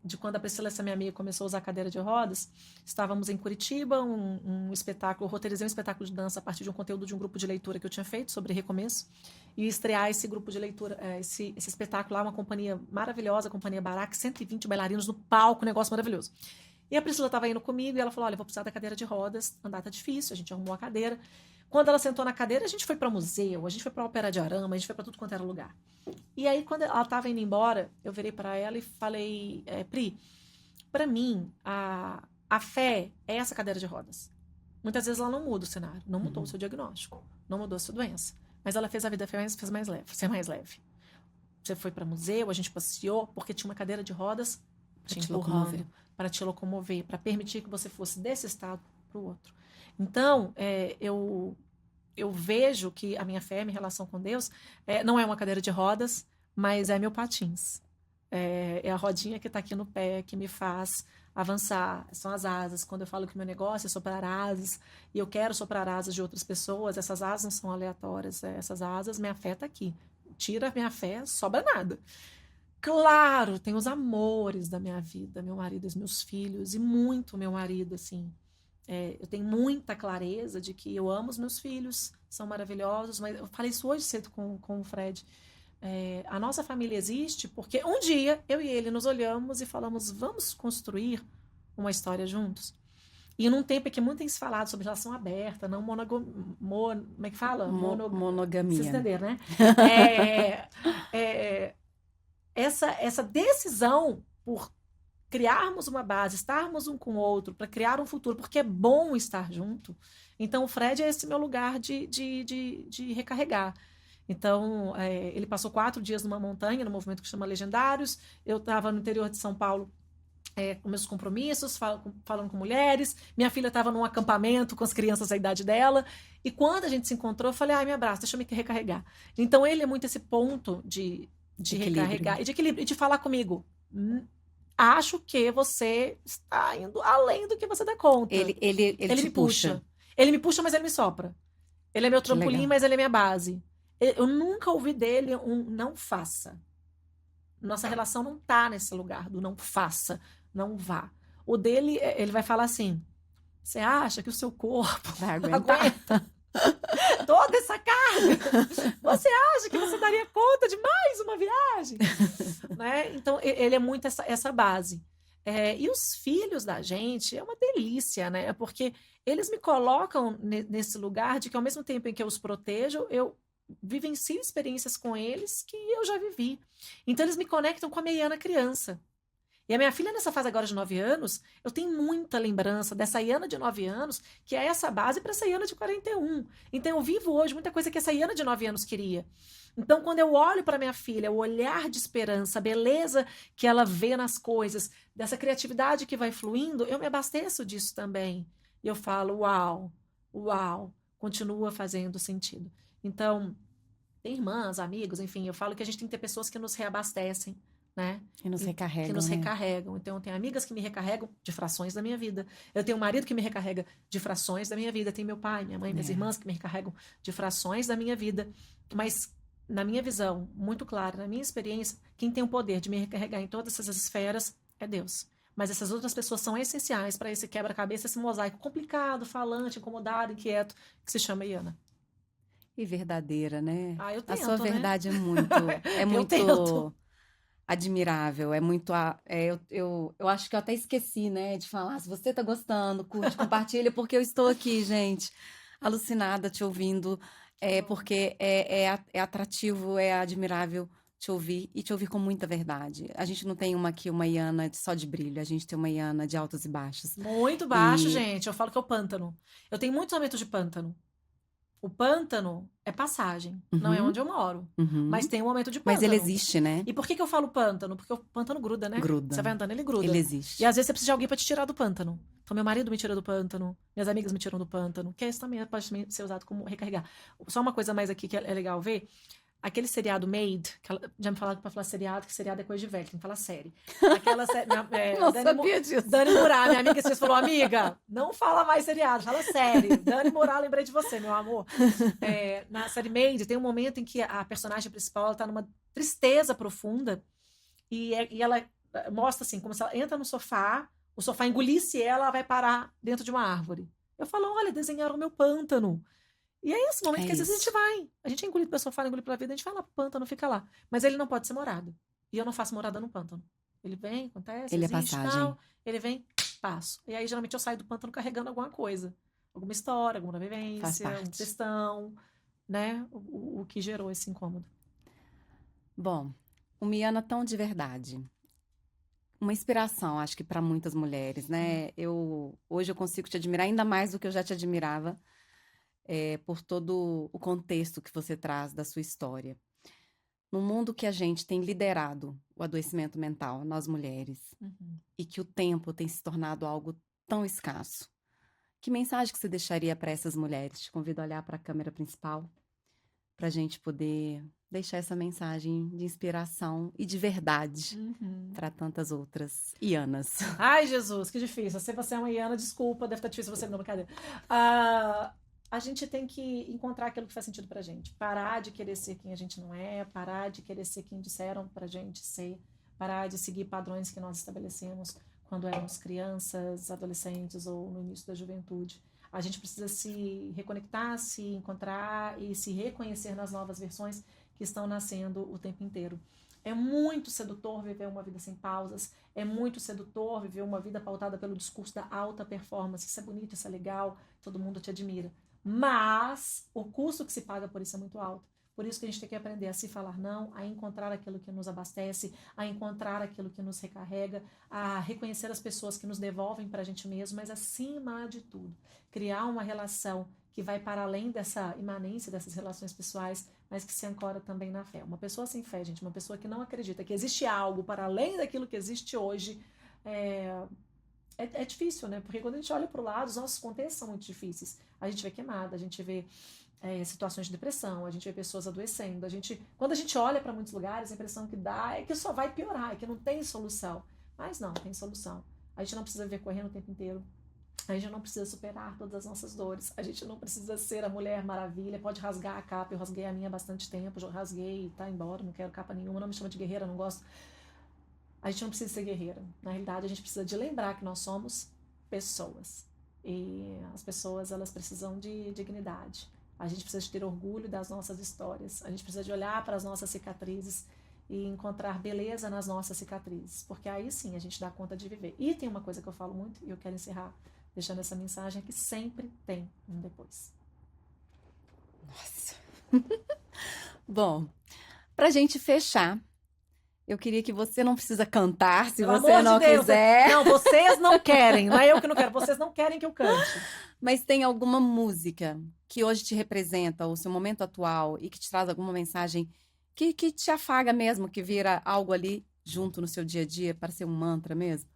[SPEAKER 1] de quando a Priscila, essa minha amiga, começou a usar cadeira de rodas. Estávamos em Curitiba, um espetáculo, roteirizei um espetáculo de dança a partir de um conteúdo de um grupo de leitura que eu tinha feito sobre recomeço, e estrear esse grupo de leitura, esse espetáculo lá, uma companhia maravilhosa, a Companhia Barack, 120 bailarinos no palco, um negócio maravilhoso. E a Priscila estava indo comigo e ela falou, olha, eu vou precisar da cadeira de rodas, andar tá difícil, a gente arrumou a cadeira. Quando ela sentou na cadeira, a gente foi para museu, a gente foi para ópera de arame, a gente foi para tudo quanto era lugar. E aí, quando ela estava indo embora, eu virei para ela e falei, Pri, para mim, a fé é essa cadeira de rodas. Muitas vezes ela não muda o cenário, não mudou o seu diagnóstico, não mudou a sua doença, mas ela fez a vida ser mais leve. você foi para museu, a gente passeou, porque tinha uma cadeira de rodas
[SPEAKER 3] Pra
[SPEAKER 1] te
[SPEAKER 3] te
[SPEAKER 1] empurrando,
[SPEAKER 3] locomover.
[SPEAKER 1] para te locomover, para permitir que você fosse desse estado para o outro. Então, eu vejo que a minha fé, a minha relação com Deus, não é uma cadeira de rodas, mas é meu patins. É a rodinha que está aqui no pé, que me faz avançar. São as asas. Quando eu falo que meu negócio é soprar asas, e eu quero soprar asas de outras pessoas, essas asas não são aleatórias. Essas asas, minha fé está aqui. Tira a minha fé, sobra nada. Claro, tem os amores da minha vida, meu marido e os meus filhos, e muito meu marido, assim. Eu tenho muita clareza de que eu amo os meus filhos, são maravilhosos, mas eu falei isso hoje cedo com o Fred. A nossa família existe porque um dia eu e ele nos olhamos e falamos, vamos construir uma história juntos. E num tempo em que muito tem se falado sobre relação aberta, não como é que fala? Vocês
[SPEAKER 3] Monogamia.
[SPEAKER 1] entenderam, né? É, é, essa decisão por criarmos uma base, estarmos um com o outro, para criar um futuro, porque é bom estar junto. Então, o Fred é esse meu lugar de recarregar. Então, ele passou 4 dias numa montanha, no movimento que chama Legendários. Eu estava no interior de São Paulo, com meus compromissos, falando com mulheres. Minha filha estava num acampamento com as crianças da idade dela. E quando a gente se encontrou, eu falei, ai, me abraça, deixa eu me recarregar. Então, ele é muito esse ponto de recarregar e de equilíbrio, e de falar comigo. Acho que você está indo além do que você dá conta.
[SPEAKER 3] Ele te
[SPEAKER 1] me
[SPEAKER 3] puxa.
[SPEAKER 1] Ele me puxa, mas ele me sopra. Ele é meu
[SPEAKER 3] Que
[SPEAKER 1] trampolim,
[SPEAKER 3] legal.
[SPEAKER 1] mas ele é minha base. Eu nunca ouvi dele um não faça. Nossa relação não tá nesse lugar do não faça, não vá. O dele, ele vai falar assim: você acha que o seu corpo
[SPEAKER 3] Vai aguentar?
[SPEAKER 1] aguenta toda essa carga? Você acha que você daria conta de mais uma viagem? Né? Então, ele é muito essa base. E os filhos da gente é uma delícia, né? Porque eles me colocam nesse lugar de que, ao mesmo tempo em que eu os protejo, eu vivencio experiências com eles que eu já vivi. Então, eles me conectam com a Meiana criança. E a minha filha, nessa fase agora de 9 anos, eu tenho muita lembrança dessa Iana de 9 anos, que é essa base para essa Iana de 41. Então, eu vivo hoje muita coisa que essa Iana de 9 anos queria. Então, quando eu olho para minha filha, o olhar de esperança, a beleza que ela vê nas coisas, dessa criatividade que vai fluindo, eu me abasteço disso também. E eu falo, uau, uau, continua fazendo sentido. Então, tem irmãs, amigos, enfim, eu falo que a gente tem que ter pessoas que nos reabastecem, né?
[SPEAKER 3] E nos recarregam,
[SPEAKER 1] Que nos
[SPEAKER 3] né?
[SPEAKER 1] recarregam. Então, eu tenho amigas que me recarregam de frações da minha vida. Eu tenho um marido que me recarrega de frações da minha vida. Tem meu pai, minha mãe, minhas irmãs que me recarregam de frações da minha vida. Mas, na minha visão, muito clara, na minha experiência, quem tem o poder de me recarregar em todas essas esferas é Deus. Mas essas outras pessoas são essenciais para esse quebra-cabeça, esse mosaico complicado, falante, incomodado, inquieto, que se chama Iana.
[SPEAKER 3] E verdadeira, né?
[SPEAKER 1] Eu
[SPEAKER 3] A
[SPEAKER 1] tento,
[SPEAKER 3] sua
[SPEAKER 1] né?
[SPEAKER 3] verdade é muito, é
[SPEAKER 1] Eu
[SPEAKER 3] muito
[SPEAKER 1] tento.
[SPEAKER 3] admirável, é muito. Eu acho que eu até esqueci, né, de falar. Se você tá gostando, curte, compartilha, porque eu estou aqui, gente, alucinada te ouvindo, porque é atrativo, é admirável te ouvir e te ouvir com muita verdade. A gente não tem uma Iana só de brilho, a gente tem uma Iana de altos e baixos.
[SPEAKER 1] Muito baixo,
[SPEAKER 3] E
[SPEAKER 1] gente. Eu falo que é o pântano. Eu tenho muitos momentos de pântano. O pântano é passagem, não é
[SPEAKER 3] uhum,
[SPEAKER 1] onde eu moro. Mas
[SPEAKER 3] uhum.
[SPEAKER 1] tem um momento de
[SPEAKER 3] Mas ele
[SPEAKER 1] pântano.
[SPEAKER 3] existe, né?
[SPEAKER 1] E por que eu falo pântano? Porque o pântano gruda, né? Você
[SPEAKER 3] Gruda.
[SPEAKER 1] vai andando, ele
[SPEAKER 3] Ele
[SPEAKER 1] gruda. E
[SPEAKER 3] existe.
[SPEAKER 1] às vezes você precisa de alguém para te tirar do pântano. Então, meu marido me tira do pântano, minhas amigas me tiram do pântano, que isso também pode ser usado como recarregar. Só uma coisa mais aqui que é legal ver. Aquele seriado Made, já me falaram pra falar seriado, que seriado é coisa de velho, tem que falar série. Aquela série.
[SPEAKER 3] Não sabia disso.
[SPEAKER 1] Dani Murá, minha amiga, vocês falou, amiga, não fala mais seriado, fala série. Dani Murá, lembrei de você, meu amor. Na série Made, tem um momento em que a personagem principal ela tá numa tristeza profunda e ela mostra assim, como se ela entra no sofá, o sofá engolisse ela, ela vai parar dentro de uma árvore. Eu falo, olha, desenharam o meu pântano. E é esse momento
[SPEAKER 3] É
[SPEAKER 1] que às vezes a
[SPEAKER 3] isso.
[SPEAKER 1] gente vai. A gente é engolido pelo sofá, engolido pela vida, a gente vai lá pro pântano, fica lá. Mas ele não pode ser morado. E eu não faço morada no pântano. Ele vem, acontece,
[SPEAKER 3] Ele é
[SPEAKER 1] existe,
[SPEAKER 3] passagem.
[SPEAKER 1] tal. Ele vem, passo. E aí, geralmente, eu saio do pântano carregando alguma coisa. Alguma história, alguma
[SPEAKER 3] Faz
[SPEAKER 1] vivência,
[SPEAKER 3] parte.
[SPEAKER 1] uma questão, né? O que gerou esse incômodo.
[SPEAKER 3] Bom, uma Iana tão de verdade. Uma inspiração, acho que para muitas mulheres, né? Hoje eu consigo te admirar ainda mais do que eu já te admirava, por todo o contexto que você traz da sua história. no mundo que a gente tem liderado o adoecimento mental, nós mulheres, e que o tempo tem se tornado algo tão escasso, que mensagem que você deixaria para essas mulheres? Te convido a olhar para a câmera principal, para a gente poder deixar essa mensagem de inspiração e de verdade para tantas outras Ianas.
[SPEAKER 1] Ai, Jesus, que difícil. Se você é uma Iana, desculpa, deve estar difícil você, não, brincadeira. A gente tem que encontrar aquilo que faz sentido pra gente. Parar de querer ser quem a gente não é, parar de querer ser quem disseram pra gente ser, parar de seguir padrões que nós estabelecemos quando éramos crianças, adolescentes ou no início da juventude. A gente precisa se reconectar, se encontrar e se reconhecer nas novas versões que estão nascendo o tempo inteiro. É muito sedutor viver uma vida sem pausas, é muito sedutor viver uma vida pautada pelo discurso da alta performance. Isso é bonito, isso é legal, todo mundo te admira. Mas o custo que se paga por isso é muito alto. Por isso que a gente tem que aprender a se falar não, a encontrar aquilo que nos abastece, a encontrar aquilo que nos recarrega, a reconhecer as pessoas que nos devolvem para a gente mesmo, mas acima de tudo, criar uma relação que vai para além dessa imanência dessas relações pessoais, mas que se ancora também na fé. Uma pessoa sem fé, gente, uma pessoa que não acredita que existe algo para além daquilo que existe hoje, é difícil, né? Porque quando a gente olha para o lado, os nossos contextos são muito difíceis. A gente vê queimada, a gente vê situações de depressão, a gente vê pessoas adoecendo. Quando a gente olha para muitos lugares, a impressão que dá é que só vai piorar, é que não tem solução. Mas não, tem solução. A gente não precisa viver correndo o tempo inteiro. A gente não precisa superar todas as nossas dores. A gente não precisa ser a Mulher Maravilha. Pode rasgar a capa. Eu rasguei a minha há bastante tempo. Eu rasguei e tá embora. Não quero capa nenhuma. Não me chama de guerreira, não gosto. A gente não precisa ser guerreira. Na realidade, a gente precisa de lembrar que nós somos pessoas. E as pessoas, elas precisam de dignidade. A gente precisa de ter orgulho das nossas histórias. A gente precisa de olhar para as nossas cicatrizes e encontrar beleza nas nossas cicatrizes. Porque aí sim a gente dá conta de viver. E tem uma coisa que eu falo muito, e eu quero encerrar deixando essa mensagem, que sempre tem um depois.
[SPEAKER 3] Nossa. Bom, pra gente fechar, eu queria que você não precisa cantar, se
[SPEAKER 1] Pelo
[SPEAKER 3] você
[SPEAKER 1] amor
[SPEAKER 3] não
[SPEAKER 1] de Deus,
[SPEAKER 3] quiser.
[SPEAKER 1] Não, vocês não querem, não é eu que não quero, vocês não querem que eu cante.
[SPEAKER 3] Mas tem alguma música que hoje te representa, o seu momento atual, e que te traz alguma mensagem que te afaga mesmo, que vira algo ali junto no seu dia a dia, para ser um mantra mesmo?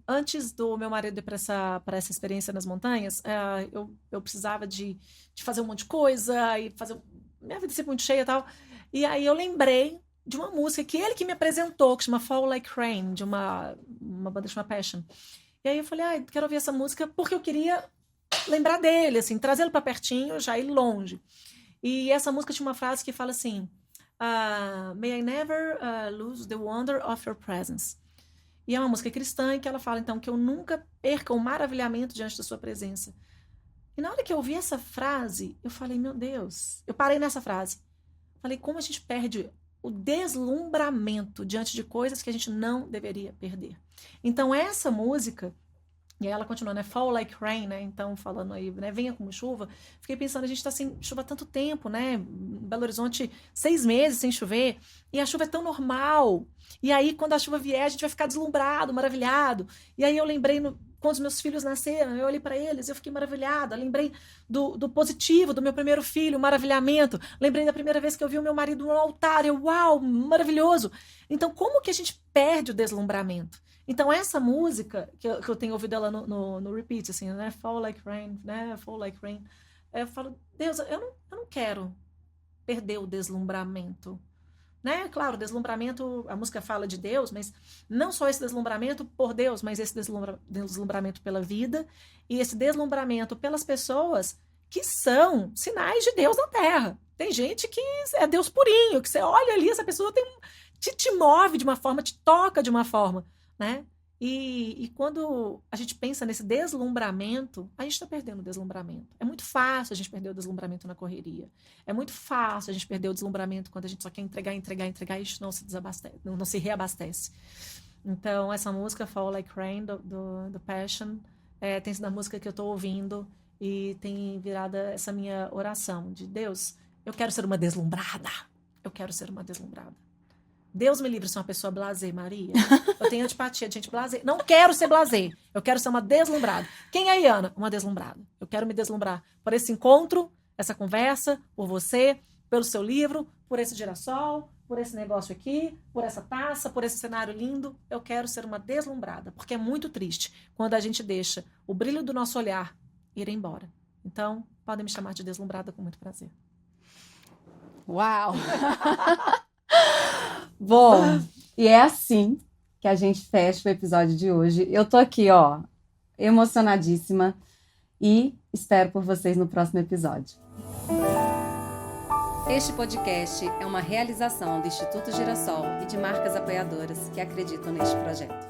[SPEAKER 1] Antes do meu marido ir para essa experiência nas montanhas, eu precisava de fazer um monte de coisa e fazer minha vida sempre muito cheia e tal. E aí eu lembrei de uma música que ele que me apresentou, que chama Fall Like Rain, de uma banda chamada Passion. E aí eu falei, quero ouvir essa música porque eu queria lembrar dele, assim, trazê-lo para pertinho, já ir longe. E essa música tinha uma frase que fala assim, May I never lose the wonder of your presence. E é uma música cristã em que ela fala, então, que eu nunca perca o maravilhamento diante da sua presença. E na hora que eu ouvi essa frase, eu falei, meu Deus, eu parei nessa frase. Falei, como a gente perde o deslumbramento diante de coisas que a gente não deveria perder. Então, essa música, e aí ela continua, né? Fall like rain, né? Então, falando aí, né? Venha como chuva. Fiquei pensando, a gente tá sem chuva há tanto tempo, né? Em Belo Horizonte, 6 meses sem chover. E a chuva é tão normal. E aí, quando a chuva vier, a gente vai ficar deslumbrado, maravilhado. E aí eu lembrei, quando os meus filhos nasceram, eu olhei para eles, eu fiquei maravilhada. Lembrei do positivo, do meu primeiro filho, maravilhamento. Lembrei da primeira vez que eu vi o meu marido no altar. Uau, maravilhoso. Então, como que a gente perde o deslumbramento? Então, essa música, que eu tenho ouvido ela no repeat, assim, né? Fall like rain, né? Fall like rain. Eu falo, Deus, eu não quero perder o deslumbramento. Né? Claro, o deslumbramento, a música fala de Deus, mas não só esse deslumbramento por Deus, mas esse deslumbramento pela vida e esse deslumbramento pelas pessoas que são sinais de Deus na Terra. Tem gente que é Deus purinho, que você olha ali, essa pessoa te move de uma forma, te toca de uma forma, né? E quando a gente pensa nesse deslumbramento, a gente está perdendo o deslumbramento. É muito fácil a gente perder o deslumbramento na correria. É muito fácil a gente perder o deslumbramento quando a gente só quer entregar e a gente não se desabastece, não se reabastece. Então, essa música, Fall Like Rain, do Passion, tem sido a música que eu estou ouvindo e tem virado essa minha oração de Deus, eu quero ser uma deslumbrada. Eu quero ser uma deslumbrada. Deus me livre de ser uma pessoa blasé, Maria. Eu tenho antipatia de gente blasé. Não quero ser blasé. Eu quero ser uma deslumbrada. Quem é a Iana? Uma deslumbrada. Eu quero me deslumbrar por esse encontro, essa conversa, por você, pelo seu livro, por esse girassol, por esse negócio aqui, por essa taça, por esse cenário lindo. Eu quero ser uma deslumbrada, porque é muito triste quando a gente deixa o brilho do nosso olhar ir embora. Então, podem me chamar de deslumbrada com muito prazer.
[SPEAKER 3] Uau! Bom, e é assim que a gente fecha o episódio de hoje. Eu tô aqui, ó, emocionadíssima e espero por vocês no próximo episódio.
[SPEAKER 2] Este podcast é uma realização do Instituto Girassol e de marcas apoiadoras que acreditam neste projeto.